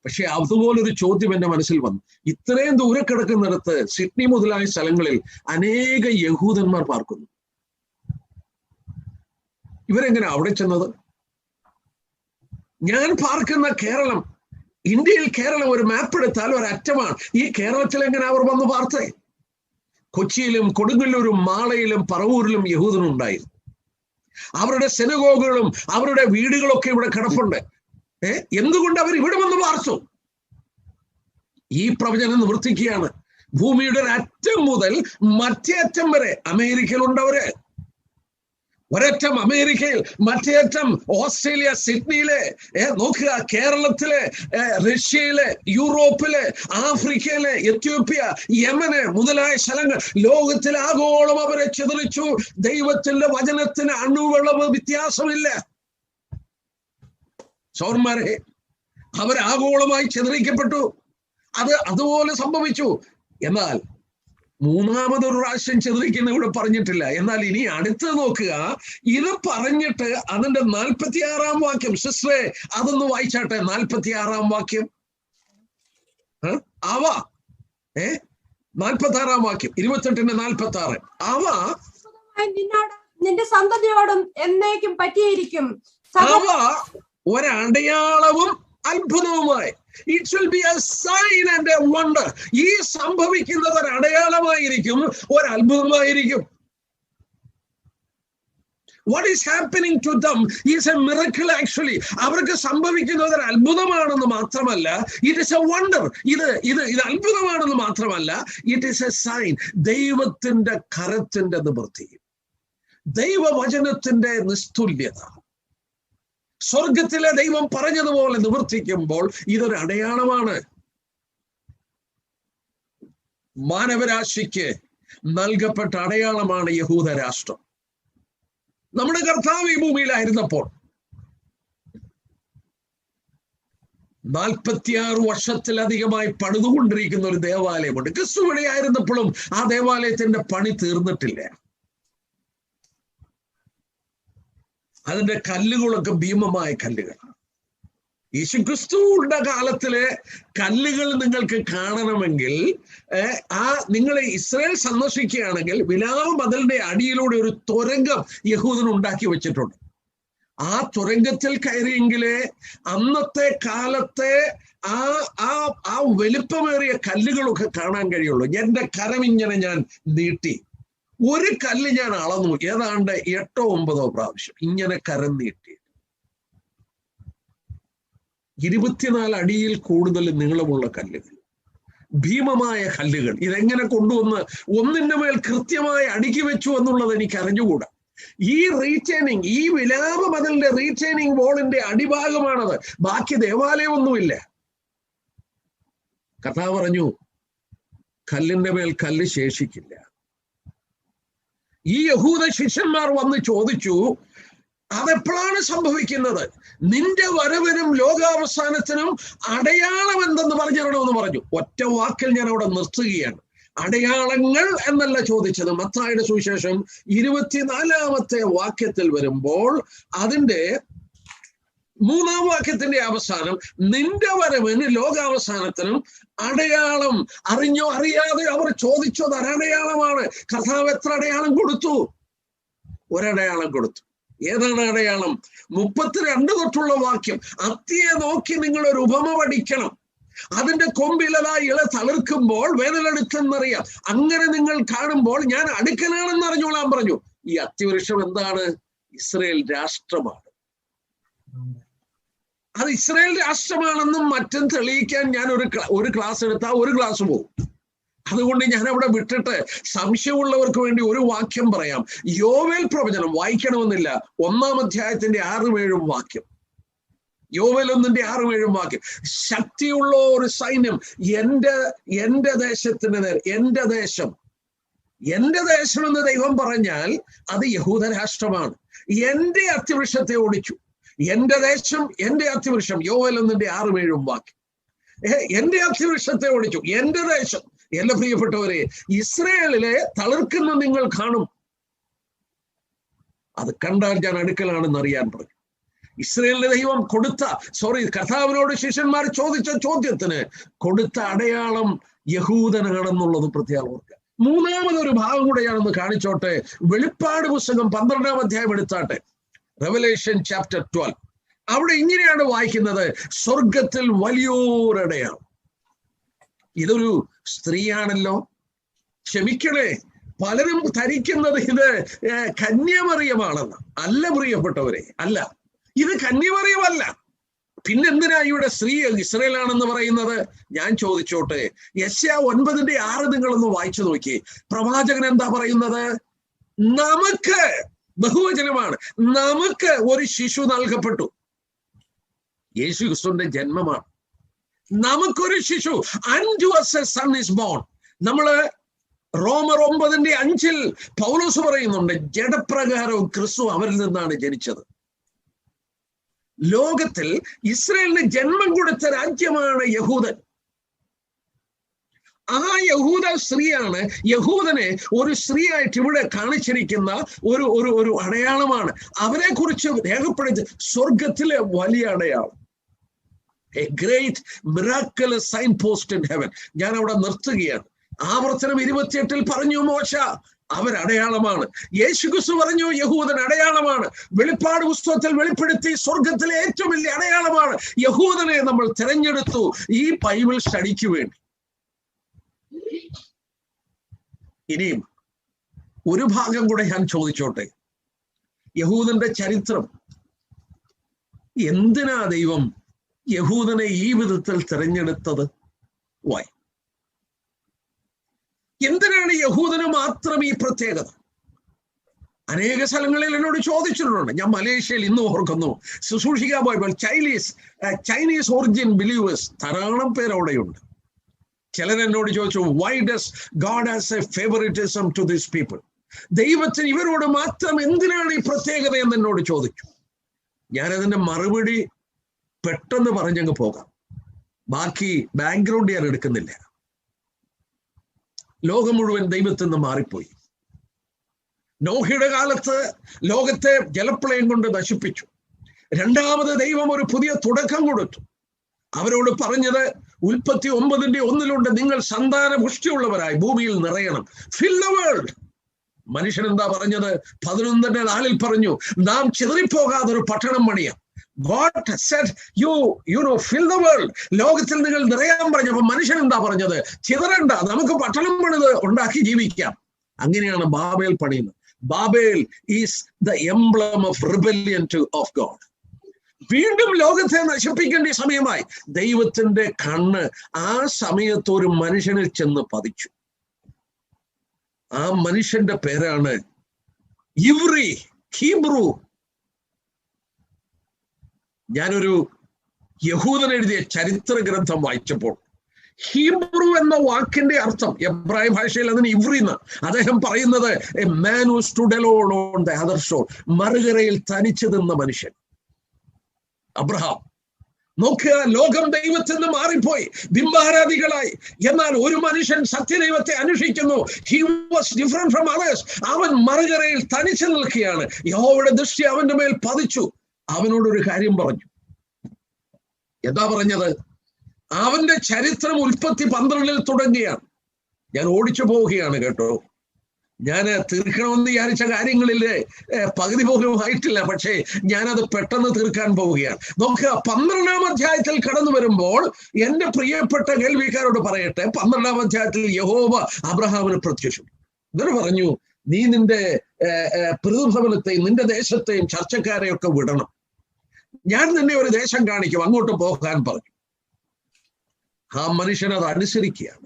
പക്ഷെ അതുപോലൊരു ചോദ്യം എന്റെ മനസ്സിൽ വന്നു. ഇത്രയും ദൂരെ കിടക്കുന്നിടത്ത് സിഡ്നി മുതലായ സ്ഥലങ്ങളിൽ അനേക യഹൂദന്മാർ പാർക്കുന്നു. ഇവരെങ്ങനെ അവിടെ ചെന്നത്? ഞാൻ പാർക്കുന്ന കേരളം, ഇന്ത്യയിൽ കേരളം ഒരു മാപ്പ് എടുത്താൽ ഒരറ്റമാണ്. ഈ കേരളത്തിൽ എങ്ങനെ അവർ വന്ന് പാർത്തേ? കൊച്ചിയിലും കൊടുങ്ങല്ലൂരും മാളയിലും പറവൂരിലും യഹൂദനുണ്ടായിരുന്നു. അവരുടെ സിനഗോഗുകളും അവരുടെ വീടുകളൊക്കെ ഇവിടെ കിടപ്പുണ്ട്. എന്തുകൊണ്ട് അവർ ഇവിടെ വന്ന് പാർത്തു? ഈ പ്രവചനം നിവർത്തിക്കുകയാണ്. ഭൂമിയുടെ ഒരറ്റം മുതൽ മറ്റേ അറ്റം വരെ. അമേരിക്കയിലുണ്ടവര്. ഒരറ്റം അമേരിക്കയിൽ, മറ്റേ അറ്റം ഓസ്ട്രേലിയ സിഡ്നിയിലെ, നോക്കുക, കേരളത്തിലെ, റഷ്യയിലെ, യൂറോപ്പിലെ, ആഫ്രിക്കയിലെ, എത്യോപ്യ, യമന് മുതലായ സ്ഥലങ്ങൾ, ലോകത്തിൽ ആഗോളം അവരെ ചിതറിച്ചു. ദൈവത്തിന്റെ വചനത്തിന് അണുവളവ് വ്യത്യാസമില്ല. സൗരന്മാരെ, അവരാഗോളമായി ചിതറിക്കപ്പെട്ടു. അതുപോലെ സംഭവിച്ചു. എന്നാൽ മൂന്നാമതൊരു പ്രാവശ്യം ചിതറിക്കുന്ന ഇവിടെ പറഞ്ഞിട്ടില്ല. എന്നാൽ ഇനി അടുത്ത് നോക്കുക. ഇത് പറഞ്ഞിട്ട് അതിന്റെ 46-ാം വാക്യം, സിസ്റ്ററെ അതൊന്ന് വായിച്ചാട്ടെ. 46-ാം വാക്യം. അവ 46-ാം വാക്യം, 28-46. അവ നിന്റെ സന്തതിയോടും എന്നേക്കും പറ്റിയിരിക്കും. അവ ഒരടയാളവും അത്ഭുതവുമായി. It will be a sign and a wonder. ഈ സംഭവിക്കുന്നത് ഒരു അടയാളമായിരിക്കും, ഒരു അത്ഭുതമായിരിക്കും. What is happening to them is a miracle actually. അവർക്ക് സംഭവിക്കുന്നത് ഒരു അത്ഭുതമാണെന്ന് മാത്രമല്ല, it is a wonder. ഇത് അത്ഭുതമാണെന്ന് മാത്രമല്ല, it is a sign. ദൈവത്തിന്റെ കരത്തിന്റെ നിവൃത്തി, ദൈവവചനത്തിന്റെ നിസ്തുല്യത, സ്വർഗത്തിലെ ദൈവം പറഞ്ഞതുപോലെ നിവർത്തിക്കുമ്പോൾ ഇതൊരു അടയാളമാണ്. മാനവരാശിക്ക് നൽകപ്പെട്ട അടയാളമാണ് യഹൂദ രാഷ്ട്രം. നമ്മുടെ കർത്താവ് ഈ ഭൂമിയിലായിരുന്നപ്പോൾ 46 വർഷത്തിലധികമായി പണിതുകൊണ്ടിരിക്കുന്ന ഒരു ദേവാലയമുണ്ട്. ക്രിസ്തു ഇവിടെയായിരുന്നപ്പോഴും ആ ദേവാലയത്തിന്റെ പണി തീർന്നിട്ടില്ല. അതിന്റെ കല്ലുകളൊക്കെ ഭീമമായ കല്ലുകളാണ്. യേശുക്രിസ്തുവിന്റെ കാലത്തിലെ കല്ലുകൾ നിങ്ങൾക്ക് കാണണമെങ്കിൽ നിങ്ങൾ ഇസ്രായേൽ സന്ദർശിക്കുകയാണെങ്കിൽ വിലാപ മതിലിന്റെ അടിയിലൂടെ ഒരു തുരങ്കം യഹൂദൻ ഉണ്ടാക്കി വെച്ചിട്ടുണ്ട്. ആ തുരങ്കത്തിൽ കയറിയെങ്കിലേ അന്നത്തെ കാലത്തെ ആ വലിപ്പമേറിയ കല്ലുകളൊക്കെ കാണാൻ കഴിയുള്ളൂ. എന്റെ കരമിങ്ങനെ ഞാൻ നീട്ടി ഒരു കല്ല് ഞാൻ അളന്നു, ഏതാണ്ട് 8-9 പ്രാവശ്യം ഇങ്ങനെ കരം നീട്ടി. 24 അടിയിൽ കൂടുതൽ നീളമുള്ള കല്ലുകൾ, ഭീമമായ കല്ലുകൾ. ഇതെങ്ങനെ കൊണ്ടുവന്ന് ഒന്നിന്റെ മേൽ കൃത്യമായി അടുക്കി വെച്ചു എന്നുള്ളത് എനിക്ക് അറിഞ്ഞുകൂടാ. ഈ റീറ്റേണിങ്, ഈ വിലാപ മതിലിന്റെ റീറ്റേണിങ് വോളിന്റെ അടിഭാഗമാണത്. ബാക്കി ദേവാലയമൊന്നുമില്ല. കഥ പറഞ്ഞു, കല്ലിന്റെ മേൽ കല്ല് ശേഷിക്കില്ല. ഈ യഹൂദ ശിഷ്യന്മാർ വന്ന് ചോദിച്ചു, അതെപ്പോഴാണ് സംഭവിക്കുന്നത്? നിന്റെ വരവിനും ലോകാവസാനത്തിനും അടയാളം എന്തെന്ന് പറഞ്ഞിരണമെന്ന് പറഞ്ഞു. ഒറ്റ വാക്കിൽ ഞാൻ അവിടെ നിർത്തുകയാണ്. അടയാളങ്ങൾ എന്നല്ല ചോദിച്ചത്. മത്തായിയുടെ സുവിശേഷം 24-ാമത്തെ വാക്യത്തിൽ വരുമ്പോൾ അതിന്റെ 3-ാം വാക്യത്തിന്റെ അവസാനം, നിന്റെ വരവിന് ലോകാവസാനത്തിനും അടയാളം. അറിഞ്ഞോ അറിയാതെ അവർ ചോദിച്ചത് ഒരടയാളമാണ്. കർത്താവ് എത്ര അടയാളം കൊടുത്തു? ഒരടയാളം കൊടുത്തു. ഏതാണ് അടയാളം? 32 തൊട്ടുള്ള വാക്യം. അത്തിയെ നോക്കി നിങ്ങൾ ഒരു ഉപമ പഠിക്കണം. അതിന്റെ കൊമ്പിലതാ ഇല തളിർക്കുമ്പോൾ വേനലെടുക്കെന്നറിയാം. അങ്ങനെ നിങ്ങൾ കാണുമ്പോൾ ഞാൻ അടുക്കലാണെന്ന് അറിഞ്ഞോളാൻ പറഞ്ഞു. ഈ അത്തിവൃക്ഷം എന്താണ്? ഇസ്രയേൽ രാഷ്ട്രമാണ്. അത് ഇസ്രയേൽ രാഷ്ട്രമാണെന്നും മറ്റും തെളിയിക്കാൻ ഞാൻ ഒരു ക്ലാസ് എടുത്താൽ ഒരു ക്ലാസ് പോകും. അതുകൊണ്ട് ഞാൻ അവിടെ വിട്ടിട്ട് സംശയമുള്ളവർക്ക് വേണ്ടി ഒരു വാക്യം പറയാം. യോവേൽ പ്രവചനം വായിക്കണമെന്നില്ല. 1-ാം അധ്യായത്തിന്റെ 6-7 വാക്യം. യോവേൽ 1-ന്റെ 6-7 വാക്യം. ശക്തിയുള്ള ഒരു സൈന്യം എന്റെ ദേശത്തിന് നേരെ, എന്റെ ദേശം എന്ന് ദൈവം പറഞ്ഞാൽ അത് യഹൂദ രാഷ്ട്രമാണ്. എന്റെ അത്തിവൃക്ഷത്തെ ഓടിച്ചു. എന്റെ ദേശം, എന്റെ അത്തിവൃക്ഷം. യോവേൽ 1-ന്റെ 6-7 വാക്യം. എന്റെ അത്തിവൃക്ഷത്തെ ഓടിച്ചു, എന്റെ ദേശം. എല്ലാ പ്രിയപ്പെട്ടവരെ, ഇസ്രയേലിലെ തളിർക്കുന്ന നിങ്ങൾ കാണും. അത് കണ്ടാൽ ഞാൻ അടുക്കലാണെന്ന് അറിയാൻ പറഞ്ഞു. ഇസ്രയേലിന്റെ ദൈവം കർത്താവിനോട് ശിഷ്യന്മാർ ചോദിച്ച ചോദ്യത്തിന് കൊടുത്ത അടയാളം യഹൂദനാണെന്നുള്ളത് പ്രത്യേകം ഓർക്കുക. 3-ാമതൊരു ഭാഗം കൂടെയാണെന്ന് കാണിച്ചോട്ടെ. വെളിപ്പാട് പുസ്തകം 12-ാം അധ്യായം എടുത്താട്ടെ. Revelation chapter 12. അവിടെ ഇങ്ങനെയാണ് വായിക്കുന്നത്: സ്വർഗത്തിൽ വലിയൊരടയാളം. ഇതൊരു സ്ത്രീയാണല്ലോ. ക്ഷമിക്കണേ, പലരും ധരിക്കുന്നത് ഇത് കന്യാമറിയമാണെന്ന്. അല്ല പ്രിയപ്പെട്ടവരെ, അല്ല. ഇത് കന്യാമറിയമല്ല. പിന്നെന്തിനാ ഇവിടെ സ്ത്രീ ഇസ്രയേലാണെന്ന് പറയുന്നത്? ഞാൻ ചോദിച്ചോട്ടെ, യെശയ്യാ 9-ന്റെ 6 നിങ്ങളൊന്ന് വായിച്ചു നോക്കി. പ്രവാചകൻ എന്താ പറയുന്നത്? നമുക്ക്, ബഹുവചനമാണ്, നമുക്ക് ഒരു ശിശു നൽകപ്പെട്ടു. യേശു ക്രിസ്തുവിന്റെ ജന്മമാണ്. നമുക്കൊരു ശിശു, unto us a son is born. നമ്മള് റോമർ 9-ന്റെ 5 പൗലോസ് പറയുന്നുണ്ട്, ജഡപ്രകാരവും ക്രിസ്തു അവരിൽ നിന്നാണ് ജനിച്ചത്. ലോകത്തിൽ ഇസ്രയേലിന് ജന്മം കൊടുത്ത രാജ്യമാണ് യഹൂദൻ. ആ യഹൂദ സ്ത്രീയാണ്, യഹൂദനെ ഒരു സ്ത്രീയായിട്ട് ഇവിടെ കാണിച്ചിരിക്കുന്ന ഒരു അടയാളമാണ്. അവരെ കുറിച്ച് രേഖപ്പെടുത്തി സ്വർഗത്തിലെ വലിയ അടയാളം. A great miraculous signpost in heaven. ഞാൻ അവിടെ നിർത്തുകയാണ്. ആവർത്തനം 28 പറഞ്ഞു മോശ അവരടയാളമാണ്. യേശുക്രിസ്തു പറഞ്ഞു യഹൂദൻ അടയാളമാണ്. വെളിപ്പാട് പുസ്തകത്തിൽ വെളിപ്പെടുത്തി സ്വർഗത്തിലെ ഏറ്റവും വലിയ അടയാളമാണ്. യഹൂദനെ നമ്മൾ തിരഞ്ഞെടുത്തു ഈ ബൈബിൾ സ്റ്റഡിക്ക് വേണ്ടി. ഇനിയും ഒരു ഭാഗം കൂടെ ഞാൻ ചോദിച്ചോട്ടെ. യഹൂദന്റെ ചരിത്രം. എന്തിനാ ദൈവം യഹൂദനെ ഈ വിധത്തിൽ തിരഞ്ഞെടുത്തത്? വൈ? എന്തിനാണ് യഹൂദന് മാത്രം ഈ പ്രത്യേകത? അനേക സ്ഥലങ്ങളിൽ എന്നോട് ചോദിച്ചിട്ടുണ്ട്. ഞാൻ മലേഷ്യയിൽ ഇന്ന് ഓർക്കുന്നു, ശുശ്രൂഷിക്കാൻ പോയപ്പോൾ ചൈനീസ് ഒറിജിൻ ബിലീവേഴ്സ് ധാരാളം പേർ അവിടെയുണ്ട്. ചിലരെന്നോട് ചോദിച്ചു, why does God has a favouritism to this people? ദൈവത്തിന് ഇവരോട് മാത്രം എന്തിനാണ് ഈ പ്രത്യേകത എന്ന് എന്നോട് ചോദിച്ചു. ഞാനതിന്റെ മറുപടി പെട്ടെന്ന് പറഞ്ഞങ്ങ് പോകാം. ബാക്കി ബാക്ക്ഗ്രൗണ്ട് ഞാൻ എടുക്കുന്നില്ല. ലോകം മുഴുവൻ ദൈവത്തിൽ നിന്ന് മാറിപ്പോയി. നോഹയുടെ കാലത്ത് ലോകത്തെ ജലപ്രളയം കൊണ്ട് നശിപ്പിച്ചു. രണ്ടാമത് ദൈവം ഒരു പുതിയ തുടക്കം കൊടുത്തു. അവരോട് പറഞ്ഞത് ഉൽപ്പത്തി 9-ന്റെ 1 നിങ്ങൾ സന്താന പുഷ്ടിയുള്ളവരായി ഭൂമിയിൽ നിറയണം. Fill the world. മനുഷ്യൻ എന്താ പറഞ്ഞത്? 11-ന്റെ 4 പറഞ്ഞു, നാം ചിതറിപ്പോകാതെ ഒരു പട്ടണം പണിയാം. God said, you know, fill the world. ലോകത്തിൽ നിങ്ങൾ നിറയാൻ പറഞ്ഞപ്പോ മനുഷ്യൻ എന്താ പറഞ്ഞത്? ചിതറണ്ട, നമുക്ക് പട്ടണം പണിത് ഉണ്ടാക്കി ജീവിക്കാം. അങ്ങനെയാണ് ബാബേൽ പണിയുന്നത്. Babel is the emblem of rebellion of God. വീണ്ടും ലോകത്തെ നശിപ്പിക്കേണ്ട സമയമായി. ദൈവത്തിന്റെ കണ്ണ് ആ സമയത്ത് ഒരു മനുഷ്യനിൽ ചെന്ന് പതിച്ചു. ആ മനുഷ്യന്റെ പേരാണ് ഇവ്രി, ഹീബ്രു. ഞാനൊരു യഹൂദൻ എഴുതിയ ചരിത്ര ഗ്രന്ഥം വായിച്ചപ്പോൾ ഹീബ്രു എന്ന വാക്കിന്റെ അർത്ഥം എബ്രായ ഭാഷയിൽ അതിന് ഇവ്രി എന്ന്. അദ്ദേഹം പറയുന്നത് a man who stood alone on the other shore, മറുകരയിൽ തനിച്ചു നിന്ന മനുഷ്യൻ അബ്രഹാം. നോക്കുക, ലോകം ദൈവത്തിൽ നിന്ന് മാറിപ്പോയി, ബിംബാരാധികളായി. എന്നാൽ ഒരു മനുഷ്യൻ സത്യദൈവത്തെ അന്വേഷിക്കുന്നു. He was different from others. അവൻ മറുകരയിൽ തനിച്ചു നിൽക്കുകയാണ്. യഹോവയുടെ ദൃഷ്ടി അവന്റെ മേൽ പതിച്ചു. അവനോടൊരു കാര്യം പറഞ്ഞു. എന്താ പറഞ്ഞത്? അവന്റെ ചരിത്രം ഉൽപ്പത്തി 12 തുടങ്ങുകയാണ്. ഞാൻ ഓടിച്ചു പോവുകയാണ് കേട്ടോ. ഞാൻ തീർക്കണമെന്ന് വിചാരിച്ച കാര്യങ്ങളിൽ പകുതി പോലും ആയിട്ടില്ല. പക്ഷേ ഞാനത് പെട്ടെന്ന് തീർക്കാൻ പോവുകയാണ്. നോക്കുക, 12-ാം അധ്യായത്തിൽ കടന്നു വരുമ്പോൾ എന്റെ പ്രിയപ്പെട്ട കേൾവിക്കാരോട് പറയട്ടെ, 12-ാം അധ്യായത്തിൽ യഹോവ അബ്രഹാമിന് പ്രത്യക്ഷപ്പെട്ടു. ഇവർ പറഞ്ഞു, നീ നിന്റെ പിതൃഭവനത്തെയും നിന്റെ ദേശത്തെയും ചർച്ചക്കാരെയൊക്കെ വിടണം. ഞാൻ നിന്നെ ഒരു ദേശം കാണിക്കും, അങ്ങോട്ട് പോകാൻ പറഞ്ഞു. ആ മനുഷ്യൻ അത് അനുസരിക്കുകയാണ്.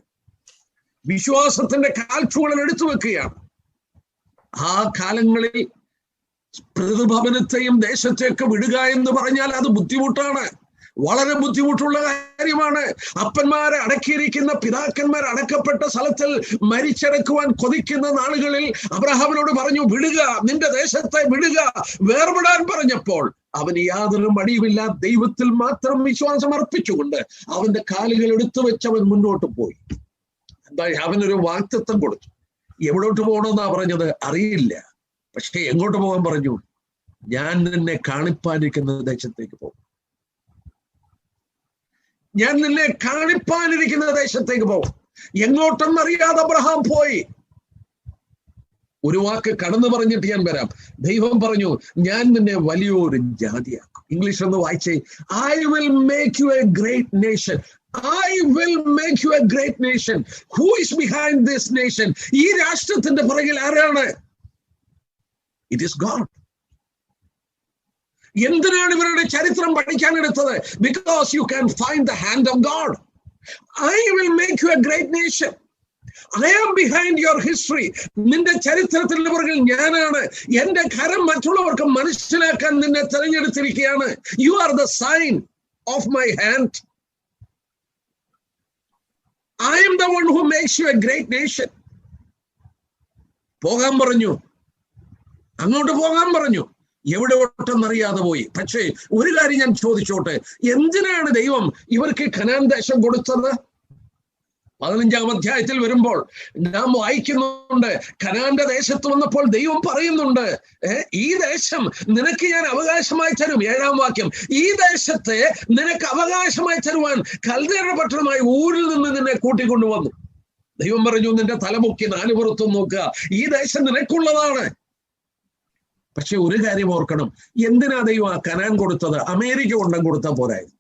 വിശ്വാസത്തിന്റെ കാൽച്ചുവടുകൾ എടുത്തു വെക്കുകയാണ്. ആ കാലങ്ങളിൽ പിതൃഭവനത്തെയും ദേശത്തെയൊക്കെ വിടുക എന്ന് പറഞ്ഞാൽ അത് ബുദ്ധിമുട്ടാണ്, വളരെ ബുദ്ധിമുട്ടുള്ള കാര്യമാണ്. അപ്പന്മാരെ അടക്കിയിരിക്കുന്ന, പിതാക്കന്മാർ അടക്കപ്പെട്ട സ്ഥലത്തിൽ മരിച്ചടക്കുവാൻ കൊതിക്കുന്ന നാളുകളിൽ അബ്രഹാമിനോട് പറഞ്ഞു, വിടുക, നിന്റെ ദേശത്തെ വിടുക, വേർപെടാൻ പറഞ്ഞപ്പോൾ അവന് യാതൊരു മടിയുമില്ല. ദൈവത്തിൽ മാത്രം വിശ്വാസം അർപ്പിച്ചുകൊണ്ട് അവന്റെ കാലുകൾ എടുത്തു വെച്ചവൻ മുന്നോട്ട് പോയി. എന്താ, അവനൊരു വാക്തത്വം കൊടുത്തു. എവിടോട്ട് പോകണമെന്നാ പറഞ്ഞത് അറിയില്ല, പക്ഷെ എങ്ങോട്ട് പോകാൻ പറഞ്ഞു? ഞാൻ നിന്നെ കാണിപ്പാനിരിക്കുന്ന ദേശത്തേക്ക് പോകും. ഞാൻ നിന്നെ കാണിപ്പാനിരിക്കുന്ന ദേശത്തേക്ക് പോകും. എങ്ങോട്ടെന്നറിയാതെ അബ്രഹാം പോയി. ഒരു വാക്ക് കടന്നു പറഞ്ഞിട്ട് ഞാൻ വരാം. ദൈവം പറഞ്ഞു, ഞാൻ നിന്നെ വലിയൊരു ജാതിയാക്കും. ഇംഗ്ലീഷ് ഒന്ന് വായിച്ചേ. I will make you A great nation. I will make you a great nation. Who is behind this nation? ഈ രാഷ്ട്രത്തിന്റെ പുറകിൽ ആരാണ്? It is God. എന്തിനാണ് ഇവരുടെ ചരിത്രം പഠിക്കാൻ എടുത്തത്? Because you can find the hand of God. I will make you a great nation. I am behind your history. നിന്റെ ചരിത്രത്തിന്റെ പുറകിൽ ഞാനാണ്. എന്റെ കരം മറ്റുള്ളവർക്ക് മനസ്സിലാക്കാൻ നിന്നെ തെരഞ്ഞെടുത്തിരിക്കുകയാണ്. You are the sign of my hand. I am the one who makes you a great nation. പോകാൻ പറഞ്ഞു, അങ്ങോട്ട് പോകാൻ പറഞ്ഞു. എവിടെ ഒട്ടെന്നറിയാതെ പോയി. പക്ഷേ ഒരു കാര്യം ഞാൻ ചോദിച്ചോട്ടെ, എന്തിനാണ് ദൈവം ഇവർക്ക് കനാൻ ദേശം കൊടുത്തത്? 15-ാം അധ്യായത്തിൽ വരുമ്പോൾ നാം വായിക്കുന്നുണ്ട്, കനാന്റെ ദേശത്ത് വന്നപ്പോൾ ദൈവം പറയുന്നുണ്ട്, ഈ ദേശം നിനക്ക് ഞാൻ അവകാശമായി തരും. 7-ാം വാക്യം, ഈ ദേശത്തെ നിനക്ക് അവകാശമായി തരുവാൻ കൽദയരുടെ പട്ടണമായ ഊരിൽ നിന്ന് നിന്നെ കൂട്ടിക്കൊണ്ടുവന്നു. ദൈവം പറഞ്ഞു, നിന്റെ തലമുക്കി 4 പുറത്തും നോക്കുക, ഈ ദേശം നിനക്കുള്ളതാണ്. പക്ഷെ ഒരു കാര്യം ഓർക്കണം, എന്തിനാ ദൈവം ആ കനാൻ കൊടുത്തത്? അമേരിക്ക കൊണ്ടും കൊടുത്താൽ പോരായിരുന്നു.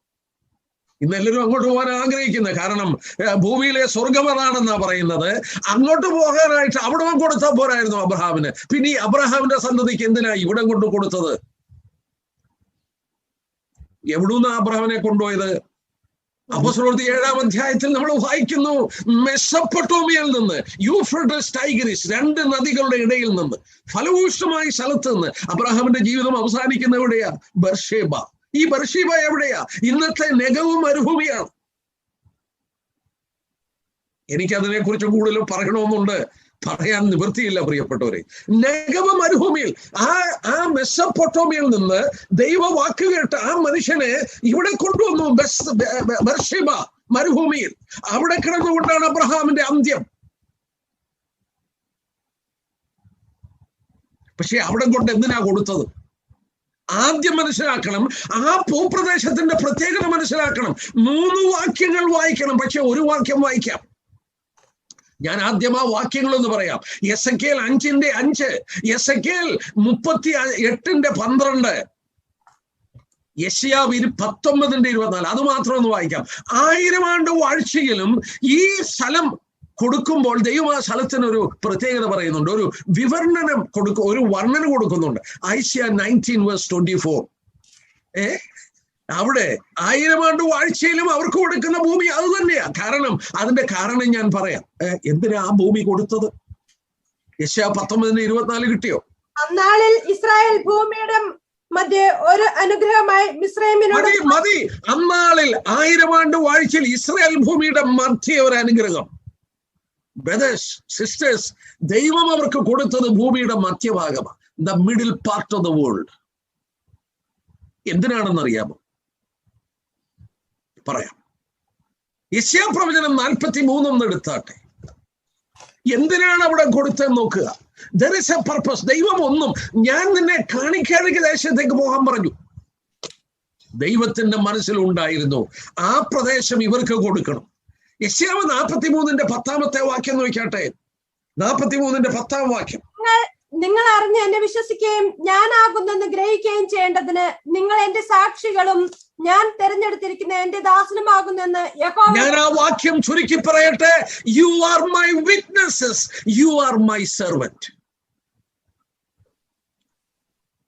ഇന്നെല്ലാവരും അങ്ങോട്ട് പോകാൻ ആഗ്രഹിക്കുന്നത്, കാരണം ഭൂമിയിലെ സ്വർഗം അതാണെന്നാ പറയുന്നത്. അങ്ങോട്ട് പോകാനായിട്ട് അവിടെ കൊടുത്താൽ പോരായിരുന്നു അബ്രഹാമിന്. പിന്നെ ഈ അബ്രഹാമിന്റെ സന്തതിക്ക് എന്തിനാ ഇവിടം കൊണ്ട് കൊടുത്തത്? എവിടുന്നാ അബ്രഹാമിനെ കൊണ്ടുപോയത്? അപ്പോസ്തലപ്രവൃത്തി 7-ാം അധ്യായത്തിൽ നമ്മൾ വായിക്കുന്നു, മെസൊപ്പൊട്ടോമിയയിൽ നിന്ന്, യൂഫ്രട്ടീസ് ടൈഗ്രിസ് 2 നദികളുടെ ഇടയിൽ നിന്ന്, ഫലഭൂഷ്ടമായ സ്ഥലത്ത് നിന്ന് അബ്രഹാമിന്റെ ജീവിതം അവസാനിക്കുന്ന എവിടെയാ? ബർഷേബ. ഈ ബർഷീബ എവിടെയാ? ഇന്നത്തെ നെഗവ് മരുഭൂമിയാണ്. എനിക്കതിനെ കുറിച്ച് കൂടുതൽ പറയണമെന്നുണ്ട്, പറയാൻ നിവൃത്തിയില്ല പ്രിയപ്പെട്ടവരെ. നെഗവ് മരുഭൂമിയിൽ, ആ മെസൊപ്പൊട്ടോമിയയിൽ നിന്ന് ദൈവ വാക്ക് കേട്ട് ആ മനുഷ്യനെ ഇവിടെ കൊണ്ടുവന്നു, ബർഷീബ മരുഭൂമിയിൽ. അവിടെ കിടന്നുകൊണ്ടാണ് അബ്രഹാമിന്റെ അന്ത്യം. പക്ഷെ അവിടെ കൊണ്ട് എന്തിനാ കൊടുത്തത്? ആദ്യം മനസ്സിലാക്കണം, ആ ഭൂപ്രദേശത്തിന്റെ പ്രത്യേകത മനസ്സിലാക്കണം. 3 വാക്യങ്ങൾ വായിക്കണം, പക്ഷെ ഒരു വാക്യം വായിക്കാം. ഞാൻ ആദ്യം ആ വാക്യങ്ങളൊന്ന് പറയാം. Ezekiel 5:5, Ezekiel 38:12, യെശയ്യാവ് 19:24. അത് മാത്രം ഒന്ന് വായിക്കാം. 1000 ആണ്ട് വാഴ്ചയിലും ഈ സ്ഥലം കൊടുക്കുമ്പോൾ ദൈവം ആ സ്ഥലത്തിനൊരു പ്രത്യേകത പറയുന്നുണ്ട്, ഒരു വിവരണനം ഒരു വർണ്ണന കൊടുക്കുന്നുണ്ട്. ഐശയ്യ 19:24. അവിടെ 1000 ആണ്ട് വാഴ്ചയിലും അവർക്ക് കൊടുക്കുന്ന ഭൂമി അത് തന്നെയാ. അതിന്റെ കാരണം ഞാൻ പറയാം. എന്തിനാ ആ ഭൂമി കൊടുത്തത്? യെശയ്യാ 19:24 കിട്ടിയോ? അന്നാളിൽ ഇസ്രായേൽ ഭൂമിയുടെ മധ്യേ ഒരു അനുഗ്രഹമായി മിസ്രൈമിനോട് മതി. അന്നാളിൽ 1000 ആണ്ട് വാഴ്ചയിൽ ഇസ്രായേൽ ഭൂമിയുടെ മധ്യ ഒരു അനുഗ്രഹം. ബ്രദേഴ്സ്, സിസ്റ്റേഴ്സ്, ദൈവം അവർക്ക് കൊടുത്തത് ഭൂമിയുടെ മധ്യഭാഗമാണ്, the middle part of the world. എന്തിനാണെന്നറിയാമോ? പറയാം. യെശയ്യാപ്രവചനം 43 എടുത്താട്ടെ. എന്തിനാണ് അവിടെ കൊടുത്തതെന്ന് നോക്കുക. There is a purpose. ദൈവം ഒന്നും, ഞാൻ നിന്നെ കാണിക്കാതിരിക്കുന്ന ദേശത്തേക്ക് പോകാൻ പറഞ്ഞു. ദൈവത്തിന്റെ മനസ്സിലുണ്ടായിരുന്നു ആ പ്രദേശം ഇവർക്ക് കൊടുക്കണം. യെശയ്യാവ് 43 10 വാക്യം നോക്കിയാട്ടെ. 43 10 വാക്യം. നിങ്ങൾ അറിഞ്ഞ് എന്നെ വിശ്വസിക്കുകയും ഞാനാകുന്നെന്ന് ഗ്രഹിക്കുകയും ചെയ്യേണ്ടതിന് നിങ്ങൾ എന്റെ സാക്ഷികളും ഞാൻ തെരഞ്ഞെടുത്തിരിക്കുന്ന എന്റെ ദാസനുമാകുന്നെന്ന് യഹോവ. ഞാൻ ആ വാക്യം ചുരുക്കി പറയട്ടെ. U are my witnesses, U are my servant.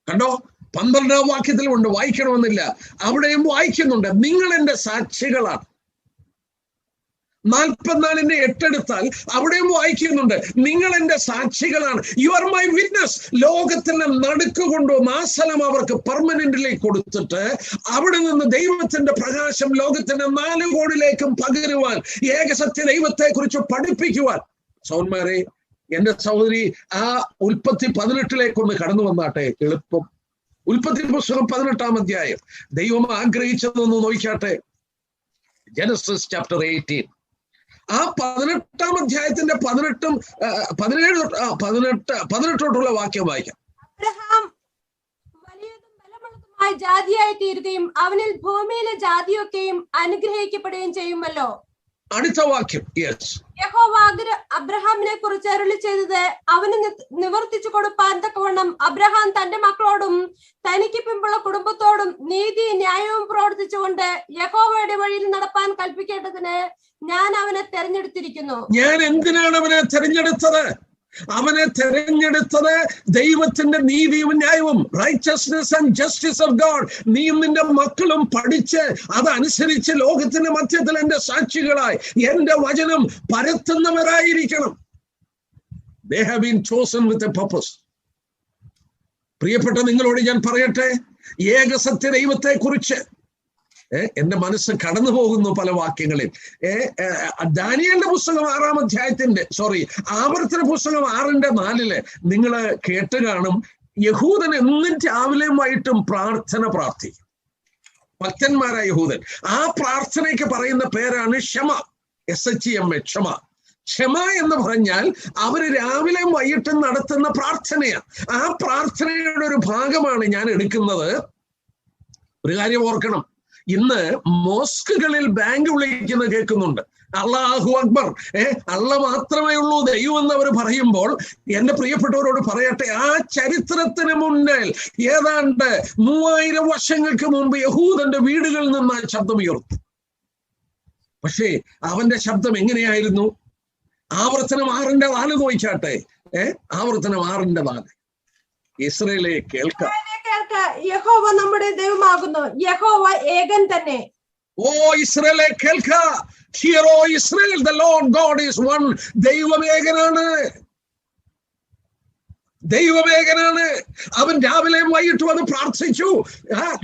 കണ്ടോ, 12 വാക്യത്തിലുണ്ട്, വായിക്കണമെന്നില്ല, അവിടെയും വായിക്കുന്നുണ്ട്. നിങ്ങൾ എന്റെ സാക്ഷികളാണ്. 44 8 എടുത്താൽ അവിടെയും വായിക്കുന്നുണ്ട്, നിങ്ങൾ എന്റെ സാക്ഷികളാണ്. You are my witness. ലോകത്തിന്റെ നടുക്ക് കൊണ്ടുവന്ന് ആ സ്ഥലം അവർക്ക് പെർമനന്റിലേക്ക് കൊടുത്തിട്ട് അവിടെ നിന്ന് ദൈവത്തിന്റെ പ്രകാശം ലോകത്തിന്റെ 4 കോണിലേക്കും പകരുവാൻ, ഏകസത്യ ദൈവത്തെ കുറിച്ച് പഠിപ്പിക്കുവാൻ. സൗന്മാരെ, എന്റെ സഹോദരി, ആ ഉൽപ്പത്തി 18 കടന്നു വന്നാട്ടെ, എളുപ്പം. ഉൽപ്പത്തി പുസ്തകം 18 അധ്യായം. ദൈവം ആഗ്രഹിച്ചതൊന്ന് നോക്കിയാട്ടെ. Genesis chapter 18. ആ 18 അധ്യായത്തിന്റെ 17 തൊട്ടുള്ള വാക്യം വായിക്കാം. അബ്രഹാം വലിയതും ബലമുള്ളതുമായ ജാതിയായി തീരുകയും അവനിൽ ഭൂമിയിലെ ജാതിയൊക്കെയും അനുഗ്രഹിക്കപ്പെടുകയും ചെയ്യുമല്ലോ. അടുത്ത വാക്യം. യെസ്. യഹോവ അബ്രഹാമിനെ കുറിച്ച് അരുളി ചെയ്തത് അവന് നിവർത്തിച്ചു കൊടുപ്പാൻ തക്കവണ്ണം അബ്രഹാം തന്റെ മക്കളോടും തനിക്ക് പിമ്പുള്ള കുടുംബത്തോടും നീതി ന്യായവും പ്രവർത്തിച്ചുകൊണ്ട് യഹോവയുടെ വഴിയിൽ നടപ്പാൻ കൽപ്പിക്കേണ്ടതിന് ഞാൻ അവനെ തെരഞ്ഞെടുത്തിരിക്കുന്നു. ഞാൻ എന്തിനാണ് അവനെ തെരഞ്ഞെടുത്തത്? അവനെ തെരഞ്ഞെടുത്തത് ദൈവത്തിന്റെ നീതിയും ന്യായവും, righteousness and justice of God. നീയും നിന്റെ മക്കളും പഠിച്ച് അതനുസരിച്ച് ലോകത്തിന്റെ മധ്യത്തിൽ എന്റെ സാക്ഷികളായി എന്റെ വചനം പരത്തുന്നവരായിരിക്കണം. They have been chosen with a purpose. പ്രിയപ്പെട്ട നിങ്ങളോട് ഞാൻ പറയട്ടെ, ഏകസത്യ ദൈവത്തെ കുറിച്ച് എന്റെ മനസ്സ് കടന്നു പോകുന്നു പല വാക്യങ്ങളിൽ. ദാനിയേലിന്റെ പുസ്തകം 6 അധ്യായത്തിന്റെ ആവർത്തന പുസ്തകം 6:4 നിങ്ങൾ കേട്ട് കാണും. യഹൂദൻ എന്നും രാവിലെയും വൈകിട്ടും പ്രാർത്ഥിക്കും. ഭക്തന്മാരായ യഹൂദൻ. ആ പ്രാർത്ഥനയ്ക്ക് പറയുന്ന പേരാണ് ക്ഷമ. SHEMA, ക്ഷമ. ക്ഷമ എന്ന് പറഞ്ഞാൽ അവര് രാവിലെയും വൈകിട്ടും നടത്തുന്ന പ്രാർത്ഥനയാണ്. ആ പ്രാർത്ഥനയുടെ ഒരു ഭാഗമാണ് ഞാൻ എടുക്കുന്നത്. ഒരു കാര്യം ഓർക്കണം, ഇന്ന് മോസ്കുകളിൽ ബാങ്ക് വിളിക്കുന്നത് കേൾക്കുന്നുണ്ട്. അല്ലാഹു അക്ബർ, അള്ള മാത്രമേ ഉള്ളൂ ദൈവം എന്ന് അവർ പറയുമ്പോൾ എന്റെ പ്രിയപ്പെട്ടവരോട് പറയട്ടെ, ആ ചരിത്രത്തിന് മുന്നിൽ ഏതാണ്ട് 3000 വർഷങ്ങൾക്ക് മുമ്പ് യഹൂദന്റെ വീടുകളിൽ നിന്ന് ആ ശബ്ദം ഉയർന്നു. പക്ഷേ അവന്റെ ശബ്ദം എങ്ങനെയായിരുന്നു? ആവർത്തനം 6:4 നോയിച്ചാട്ടെ. ആവർത്തനം 6:4. ഇസ്രായേലേ കേൾക്കാം, യഹോവ നമ്മുടെ ദൈവമാകുന്നു, യഹോവ ഏകൻ തന്നെ. ഓ ഇസ്രായേലേ കേൾക്ക. Hear O Israel, the Lord God is one. ദൈവം ഏകനാണ്. ദൈവമേകനാണ്. അവൻ രാവിലെയും വൈകിട്ടും അത് പ്രാർത്ഥിച്ചു.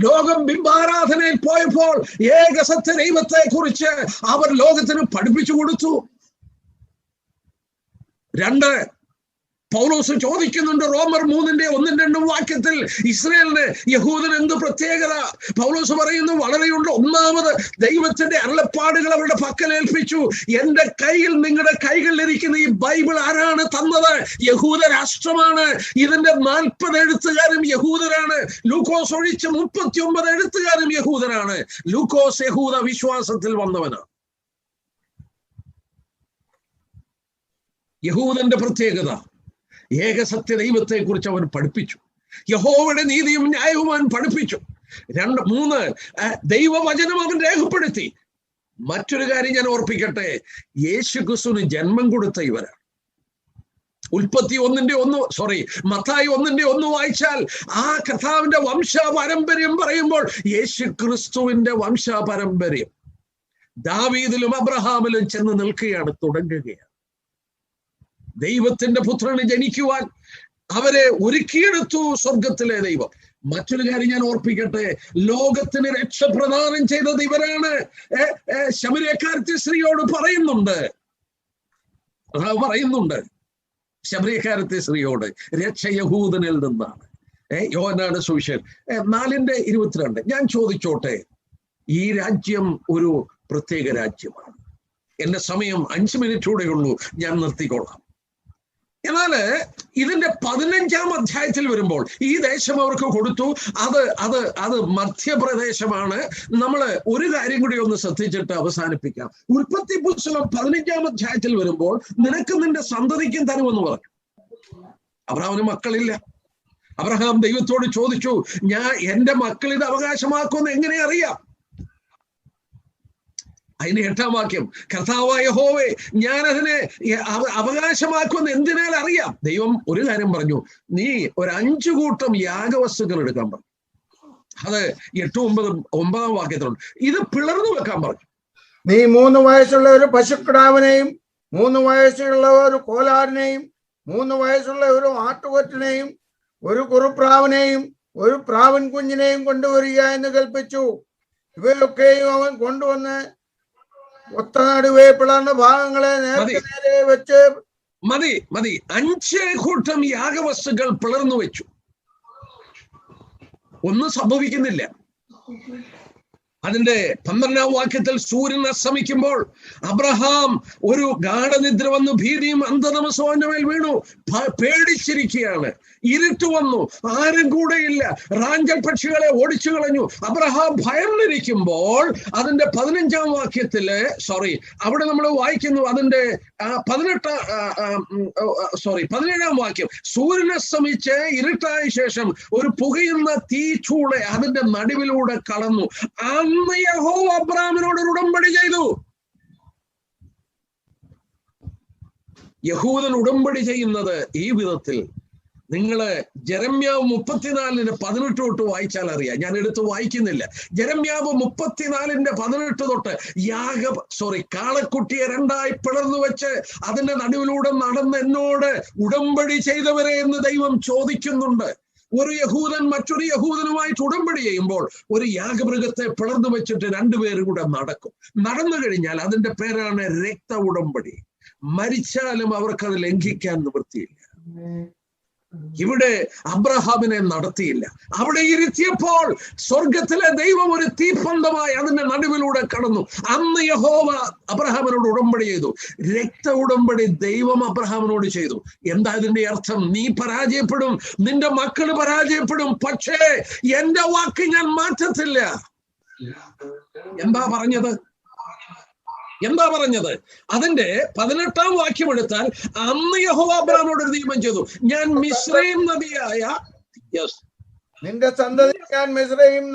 ലോകം ബിംബാരാധനയിൽ പോയപ്പോൾ ഏകസത്യ ദൈവത്തെ കുറിച്ച് അവർ ലോകത്തിന് പഠിപ്പിച്ചു കൊടുത്തു. 2 പൗലോസ് ചോദിക്കുന്നുണ്ട് റോമർ 3:1-2 വാക്യത്തിൽ, ഇസ്രായേലിന് യഹൂദന് എന്ത് പ്രത്യേകത? പൗലോസ് പറയുന്നു വളരെയുണ്ട്. ഒന്നാമത് ദൈവത്തിന്റെ അരുളപ്പാടുകൾ അവരുടെ പക്കൽ ഏൽപ്പിച്ചു. എന്റെ കയ്യിൽ, നിങ്ങളുടെ കൈകളിലിരിക്കുന്ന ഈ ബൈബിൾ ആരാണ് തന്നത്? യഹൂദ രാഷ്ട്രമാണ്. ഇതിന്റെ 40 എഴുത്തുകാരും യഹൂദരാണ്. ലൂക്കോസ് ഒഴിച്ച് 39 എഴുത്തുകാരും യഹൂദരാണ്. ലൂക്കോസ് യഹൂദ വിശ്വാസത്തിൽ വന്നവനാണ്. യഹൂദന്റെ പ്രത്യേകത, ഏകസത്യ ദൈവത്തെ കുറിച്ച് അവൻ പഠിപ്പിച്ചു. യഹോവയുടെ നീതിയും ന്യായവും അവൻ പഠിപ്പിച്ചു. 3 ദൈവവചനം അവൻ രേഖപ്പെടുത്തി. മറ്റൊരു കാര്യം ഞാൻ ഓർപ്പിക്കട്ടെ, യേശു ക്രിസ്തുവിന് ജന്മം കൊടുത്ത ഇവരാണ്. ഉൽപ്പത്തി 1:1 മത്തായി 1:1 വായിച്ചാൽ ആ കർത്താവിന്റെ വംശപാരമ്പര്യം പറയുമ്പോൾ യേശു ക്രിസ്തുവിന്റെ വംശപാരമ്പര്യം ദാവീദിലും അബ്രഹാമിലും ചെന്ന് നിൽക്കുകയാണ്, തുടങ്ങുകയാണ്. ദൈവത്തിന്റെ പുത്രന് ജനിക്കുവാൻ അവരെ ഒരുക്കിയെടുത്തു സ്വർഗത്തിലെ ദൈവം. മറ്റൊരു കാര്യം ഞാൻ ഓർപ്പിക്കട്ടെ, ലോകത്തിന് രക്ഷ പ്രദാനം ചെയ്തത് ഇവരാണ്. ശമര്യക്കാരത്തി സ്ത്രീയോട് പറയുന്നുണ്ട് ശമര്യക്കാരത്തി സ്ത്രീയോട്, രക്ഷ യഹൂദനിൽ നിന്നാണ്. യോഹന്നാന്റെ സുവിശേഷം 4:22. ഞാൻ ചോദിച്ചോട്ടെ, ഈ രാജ്യം ഒരു പ്രത്യേക രാജ്യമാണ്. എന്റെ സമയം 5 മിനിറ്റ് കൂടെ ഉള്ളൂ, ഞാൻ നിർത്തിക്കൊള്ളാം. എന്നാല് ഇതിന്റെ 15-ാം അധ്യായത്തിൽ വരുമ്പോൾ ഈ ദേശം അവർക്ക് കൊടുത്തു. അത് മധ്യപ്രദേശമാണ്. നമ്മള് ഒരു കാര്യം കൂടി ഒന്ന് ശ്രദ്ധിച്ചിട്ട് അവസാനിപ്പിക്കാം. ഉൽപ്പത്തി പുസ്തകം 15-ാം അധ്യായത്തിൽ വരുമ്പോൾ നിനക്ക് നിന്റെ സന്തതിക്കും തരുമെന്ന് പറഞ്ഞു. അബ്രഹാമിന് മക്കളില്ല. അബ്രഹാം ദൈവത്തോട് ചോദിച്ചു, എന്റെ മക്കൾ ഇത് അവകാശമാക്കുമെന്ന് എങ്ങനെ അറിയാം? അതിന്റെ 8-ാം വാക്യം, കർത്താവായ യഹോവേ, ഞാനതിനെ അവകാശമാക്കുമെന്ന് എന്തിനാൽ അറിയാം? ദൈവം ഒരു കാര്യം പറഞ്ഞു, നീ ഒരു 5 കൂട്ടം യാഗവസ്തുക്കൾ എടുക്കാൻ പറഞ്ഞു. അത് 8, 9 വാക്യത്തിലുണ്ട്. ഇത് പിളർന്നു വെക്കാൻ പറഞ്ഞു. നീ 3 വയസ്സുള്ള ഒരു പശുക്കിടാവിനെയും 3 വയസ്സുള്ള ഒരു കോലാടിനെയും 3 വയസ്സുള്ള ഒരു ആട്ടുകൊറ്റനെയും ഒരു കുറുപ്രാവിനെയും ഒരു പ്രാവിൻ കുഞ്ഞിനെയും കൊണ്ടുവരിക എന്ന് കൽപ്പിച്ചു. ഇവയൊക്കെയും അവൻ കൊണ്ടുവന്ന് ഒത്ത നടുവേ പിളർന്ന ഭാഗങ്ങളെ നേരെ വെച്ച് മതി 5 കൂട്ടം യാഗവസ്തുക്കൾ പിളർന്നു വെച്ചു. ഒന്നും സംഭവിക്കുന്നില്ല. അതിന്റെ 12-ാം വാക്യത്തിൽ സൂര്യൻ അസ്തമിക്കുമ്പോൾ അബ്രഹാം ഒരു ഗാഢനിദ്ര വന്നു, ഭീതിയും അന്ധതമസവും അവന്റെ മേൽ വീണു. പേടിച്ചിരിക്കുകയാണ്. ഇരുട്ട് വന്നു, ആരും കൂടെയില്ല. റാഞ്ചൽ പക്ഷികളെ ഓടിച്ചു കളഞ്ഞു. അബ്രഹാം ഭയന്നിരിക്കുമ്പോൾ അതിന്റെ 15-ാം വാക്യത്തില് അവിടെ നമ്മൾ വായിക്കുന്നു, അതിന്റെ 17-ാം വാക്യം, സൂര്യൻ അസ്തമിച്ച് ഇരുട്ടായ ശേഷം ഒരു പുകയുന്ന തീച്ചൂള അതിന്റെ നടുവിലൂടെ കടന്നു. അന്ന് യഹോവ അബ്രഹാമിനോട് ഒരു ഉടമ്പടി ചെയ്തു. യഹൂദൻ ഉടമ്പടി ചെയ്യുന്നത് ഈ വിധത്തിൽ. നിങ്ങള് ജെരമ്യാവ് 34:18 തൊട്ട് വായിച്ചാൽ അറിയാം. ഞാൻ എടുത്ത് വായിക്കുന്നില്ല. ജെരമ്യാവ് 34:18 തൊട്ട് കാളക്കുട്ടിയെ 2ആയി പിളർന്നു വെച്ച് അതിന്റെ നടുവിലൂടെ നടന്ന് എന്നോട് ഉടമ്പടി ചെയ്തവരെ എന്ന് ദൈവം ചോദിക്കുന്നുണ്ട്. ഒരു യഹൂദൻ മറ്റൊരു യഹൂദനുമായിട്ട് ഉടമ്പടി ചെയ്യുമ്പോൾ ഒരു യാഗമൃഗത്തെ പിളർന്നു വെച്ചിട്ട് 2 പേരും കൂടെ നടക്കും. നടന്നു കഴിഞ്ഞാൽ അതിന്റെ പേരാണ് രക്ത ഉടമ്പടി. മരിച്ചാലും അവർക്കത് ലംഘിക്കാൻ നിവൃത്തിയില്ല. ഇവിടെ അബ്രഹാമിനെ നടത്തിയില്ല. അവിടെ ഇരുത്തിയപ്പോൾ സ്വർഗത്തിലെ ദൈവം ഒരു തീപ്പന്തമായി അതിന്റെ നടുവിലൂടെ കടന്നു. അന്ന് യഹോവ അബ്രഹാമിനോട് ഉടമ്പടി ചെയ്തു. രക്ത ഉടമ്പടി ദൈവം അബ്രഹാമിനോട് ചെയ്തു. എന്താ ഇതിന്റെ അർത്ഥം? നീ പരാജയപ്പെടും, നിന്റെ മക്കള് പരാജയപ്പെടും, പക്ഷേ എന്റെ വാക്ക് ഞാൻ മാറ്റത്തില്ല. എന്താ പറഞ്ഞത്? അതിന്റെ 18-ാം വാക്യം എടുത്താൽ, അന്ന് യഹോവ അബ്രഹാമിനോട് ഒരു നിയമം ചെയ്തു, ഞാൻ മിസ്രയീം നദിയായ നിന്റെ സന്തതി ഞാൻ മിസ്രയീം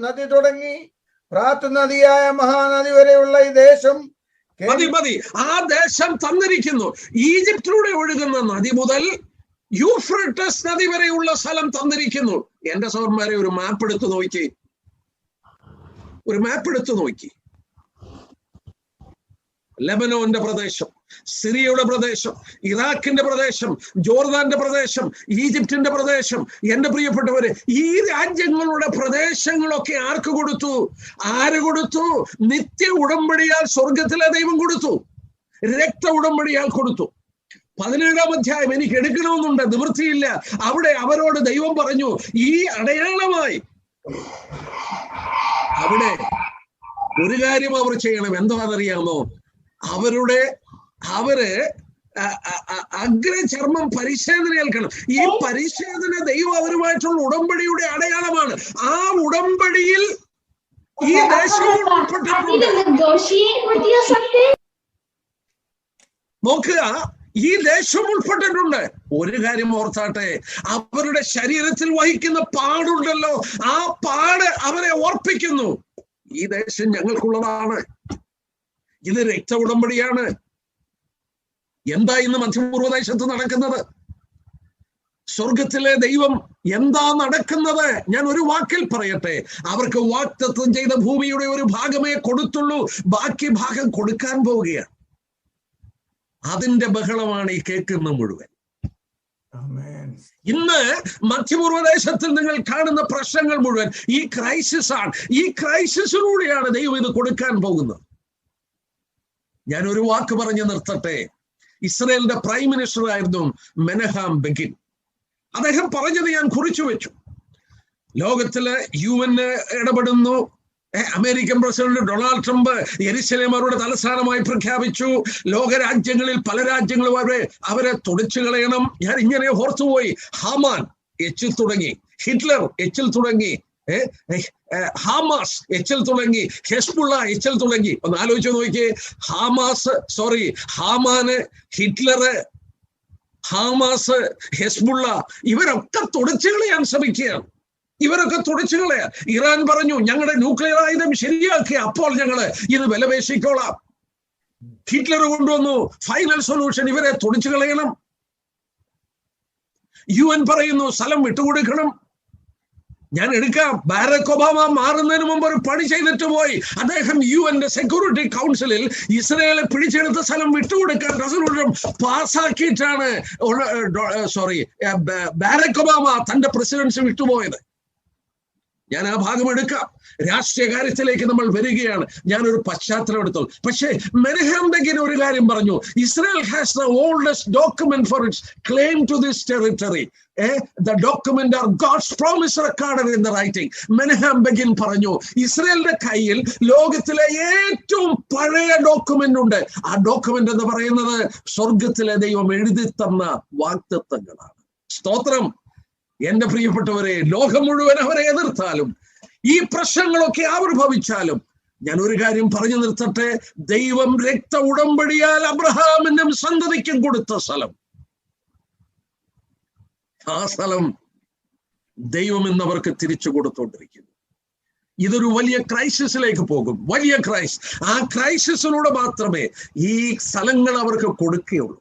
നദി തുടങ്ങി പ്രാത്ത് നദിയായ മഹാനദി വരെയുള്ള ഈ ദേശം മതി ആ ദേശം തന്നിരിക്കുന്നു. ഈജിപ്തിലൂടെ ഒഴുകുന്ന നദി മുതൽ യൂഫ്രട്ടസ് നദി വരെയുള്ള സ്ഥലം തന്നിരിക്കുന്നു. എന്റെ സഹോദരന്മാരെ, ഒരു മാപ്പ് എടുത്തു നോക്കി. ലെബനോന്റെ പ്രദേശം, സിറിയയുടെ പ്രദേശം, ഇറാഖിന്റെ പ്രദേശം, ജോർദാന്റെ പ്രദേശം, ഈജിപ്തിന്റെ പ്രദേശം. എന്റെ പ്രിയപ്പെട്ടവര്, ഈ രാജ്യങ്ങളുടെ പ്രദേശങ്ങളൊക്കെ ആർക്ക് കൊടുത്തു? ആര് കൊടുത്തു? നിത്യ ഉടമ്പടിയാൽ സ്വർഗത്തിലെ ദൈവം കൊടുത്തു. രക്ത ഉടമ്പടിയാൽ കൊടുത്തു. 17-ാം അധ്യായം എനിക്ക് എടുക്കണമെന്നുണ്ട്, നിവൃത്തിയില്ല. അവിടെ അവരോട് ദൈവം പറഞ്ഞു, ഈ അടയാളമായി അവിടെ ഒരു കാര്യം അവർ ചെയ്യണം. എന്താണെന്നറിയാമോ? അവര് അഗ്രചർമ്മം പരിശോധന ഏൽക്കണം. ഈ പരിശോധന ദൈവം അവരുമായിട്ടുള്ള ഉടമ്പടിയുടെ അടയാളമാണ്. ആ ഉടമ്പടിയിൽ ഈ ദേശം ഉൾപ്പെട്ടിട്ടുണ്ട്. നോക്കുക, ഈ ദേശം ഉൾപ്പെട്ടിട്ടുണ്ട്. ഒരു കാര്യം ഓർത്താട്ടെ, അവരുടെ ശരീരത്തിൽ വഹിക്കുന്ന പാടുണ്ടല്ലോ, ആ പാട് അവരെ ഓർപ്പിക്കുന്നു, ഈ ദേശം ഞങ്ങൾക്കുള്ളതാണ്. ഇത് രക്ത ഉടമ്പടിയാണ്. എന്താ ഇന്ന് മധ്യപൂർവ്വദേശത്ത് നടക്കുന്നത്? സ്വർഗത്തിലെ ദൈവം എന്താ നടക്കുന്നത്? ഞാൻ ഒരു വാക്കിൽ പറയട്ടെ, അവർക്ക് വാഗ്ദത്തം ചെയ്ത ഭൂമിയുടെ ഒരു ഭാഗമേ കൊടുത്തുള്ളൂ, ബാക്കി ഭാഗം കൊടുക്കാൻ പോവുകയാണ്. അതിന്റെ ബഹളമാണ് ഈ കേൾക്കുന്ന മുഴുവൻ. ഇന്ന് മധ്യപൂർവ്വദേശത്തിൽ നിങ്ങൾ കാണുന്ന പ്രശ്നങ്ങൾ മുഴുവൻ ഈ ക്രൈസിസ് ആണ്. ഈ ക്രൈസിസിലൂടെയാണ് ദൈവം ഇത് കൊടുക്കാൻ പോകുന്നത്. ഞാൻ ഒരു വാക്ക് പറഞ്ഞ് നിർത്തട്ടെ. ഇസ്രയേലിന്റെ പ്രൈം മിനിസ്റ്റർ ആയിരുന്നു മെനഹാം ബെഗിൻ. അദ്ദേഹം പറഞ്ഞത് ഞാൻ കുറിച്ചു വെച്ചു. ലോകത്തില് UN ഇടപെടുന്നു. അമേരിക്കൻ പ്രസിഡന്റ് ഡൊണാൾഡ് ട്രംപ് യെരുശലേം അവരുടെ തലസ്ഥാനമായി പ്രഖ്യാപിച്ചു. ലോകരാജ്യങ്ങളിൽ പല രാജ്യങ്ങളും അവരെ തുടച്ചു കളയണം. ഞാൻ ഇങ്ങനെ ഓർത്തുപോയി. ഹാമാൻ എച്ചിൽ തുടങ്ങി, ഹിറ്റ്ലർ എച്ചിൽ തുടങ്ങി, ഹാമാസ് എച്ചിൽ തുടങ്ങി, ഹെസ്ബുള്ള എച്ചിൽ തുടങ്ങി. ഒന്ന് ആലോചിച്ച് നോക്കിയേ. ഹാമാന്, ഹിറ്റ്ലർ, ഹാമാസ്, ഹെസ്ബുള്ള ഇവരൊക്കെ തുടച്ചു കളയാൻ ശ്രമിക്കുകയാണ്. ഇവരൊക്കെ തുടച്ചു കളയാൻ. ഇറാൻ പറഞ്ഞു ഞങ്ങളുടെ ന്യൂക്ലിയർ ആയുധം ശരിയാക്കി, അപ്പോൾ ഞങ്ങള് ഇത് വിലപേശിക്കോളാം. ഹിറ്റ്ലർ കൊണ്ടുവന്നു ഫൈനൽ സൊല്യൂഷൻ, ഇവരെ തുടച്ചു കളയണം. UN പറയുന്നു സ്ഥലം വിട്ടുകൊടുക്കണം. ഞാൻ എടുക്കാം. ബാരക് ഒബാമ മാറുന്നതിന് മുമ്പ് ഒരു പണി ചെയ്തിട്ട് പോയി. അദ്ദേഹം UN സെക്യൂരിറ്റി കൗൺസിലിൽ ഇസ്രയേലെ പിടിച്ചെടുത്ത സ്ഥലം വിട്ടുകൊടുക്കാൻ റെസല്യൂഷൻ പാസ്സാക്കിയിട്ടാണ് ബാരക് ഒബാമ തന്റെ പ്രസിഡൻസി വിട്ടുപോയത്. ഞാൻ ആ ഭാഗം എടുക്കാം. രാഷ്ട്രീയ കാര്യത്തിലേക്ക് നമ്മൾ വരികയാണ്. ഞാനൊരു പശ്ചാത്തലം എടുത്തോളൂ. പക്ഷേ മെനഹാം ബെഗിൻ ഒരു കാര്യം പറഞ്ഞു. Israel has the oldest document for its claim to this territory. The document are God's promise recorded in the writing. മെനഹാം ബെഗിൻ പറഞ്ഞു ഇസ്രായേലിന്റെ കയ്യിൽ ലോകത്തിലെ ഏറ്റവും പഴയ ഡോക്യുമെന്റ് ഉണ്ട്. ആ ഡോക്യുമെന്റ് എന്ന് പറയുന്നത് സ്വർഗത്തിലെ ദൈവം എഴുതി തന്ന വാഗ്ദത്തങ്ങളാണ്. സ്തോത്രം. എന്റെ പ്രിയപ്പെട്ടവരെ, ലോകം മുഴുവൻ അവരെ എതിർത്താലും ഈ പ്രശ്നങ്ങളൊക്കെ ആവിർഭവിച്ചാലും ഞാൻ ഒരു കാര്യം പറഞ്ഞു നിർത്തട്ടെ. ദൈവം രക്ത ഉടമ്പടിയാൽ അബ്രഹാമിനും സന്തതിക്കും കൊടുത്ത സ്ഥലം, ആ സ്ഥലം ദൈവം ഇന്നവർക്ക് തിരിച്ചു കൊടുത്തുകൊണ്ടിരിക്കുന്നു. ഇതൊരു വലിയ ക്രൈസിസിലേക്ക് പോകും. വലിയ ആ ക്രൈസിസിലൂടെ മാത്രമേ ഈ സ്ഥലങ്ങൾ അവർക്ക് കൊടുക്കുകയുള്ളൂ.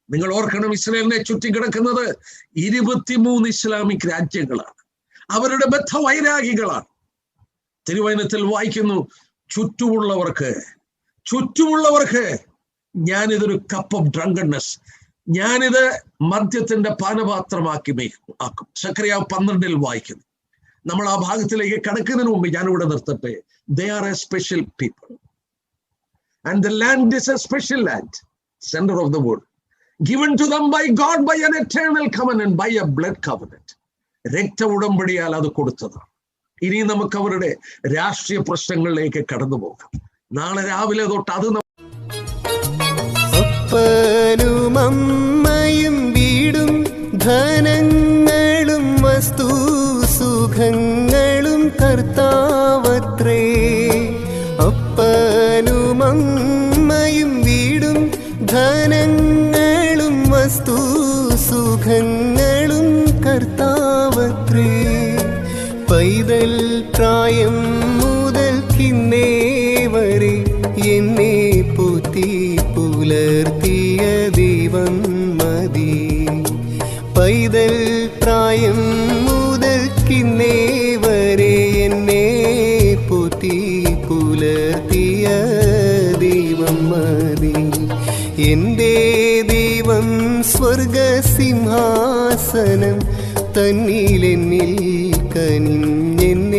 നിങ്ങൾ ഓർക്കണം, ഇസ്രായേലിനെ ചുറ്റിക്കിടക്കുന്നത് 23 ഇസ്ലാമിക് രാജ്യങ്ങളാണ്. അവരുടെ ബദ്ധവൈരാഗികളാണ്. തിരുവചനത്തിൽ വായിക്കുന്നു, ചുറ്റുമുള്ളവർക്ക് ഞാനിതൊരു കപ്പ് ഓഫ് ഡ്രങ്കൺനെസ്, ഞാനിത് മദ്യത്തിന്റെ പാനപാത്രമാക്കി ആക്കും. സക്കറിയാവ് 12 വായിക്കുന്നു. നമ്മൾ ആ ഭാഗത്തിലേക്ക് കടക്കുന്നതിന് മുമ്പ് ഞാനിവിടെ നിർത്തട്ടെ. They are a special people and the land is a special land, center of the world, given to them by God by an eternal covenant, by a blood covenant. രക്ത ഉടമ്പടിയാൽ അത് കൊടുത്തതാണ്. ഇനി നമുക്ക് അവരുടെ രാഷ്ട്രീയ പ്രശ്നങ്ങളിലേക്ക് കടന്നു പോകാം. നാളെ രാവിലെ തൊട്ട് അത് അപ്പനും അമ്മയും വീടും ധനങ്ങളും വസ്തു സുഖങ്ങളും കർത്താവത്രേ. അപ്പനും അമ്മയും വീടും ധനങ്ങളും വസ്തു സുഖങ്ങളും കർത്താവത്രേ. പൈതൽ പ്രായം മുതൽക്കിന്നേ വരെ എന്നെ പോറ്റി പുലർത്തിയ ദൈവം മതി. പൈതൽ പ്രായം മുതൽക്കിന്നേ വരെ എന്നെ പോറ്റി പുലർത്തിയ ദൈവം മതി. എൻ്റെ ദൈവം സ്വർഗസിംഹാസനം തന്നിലെന്നിൽ കനിഞ്ഞെന്നെ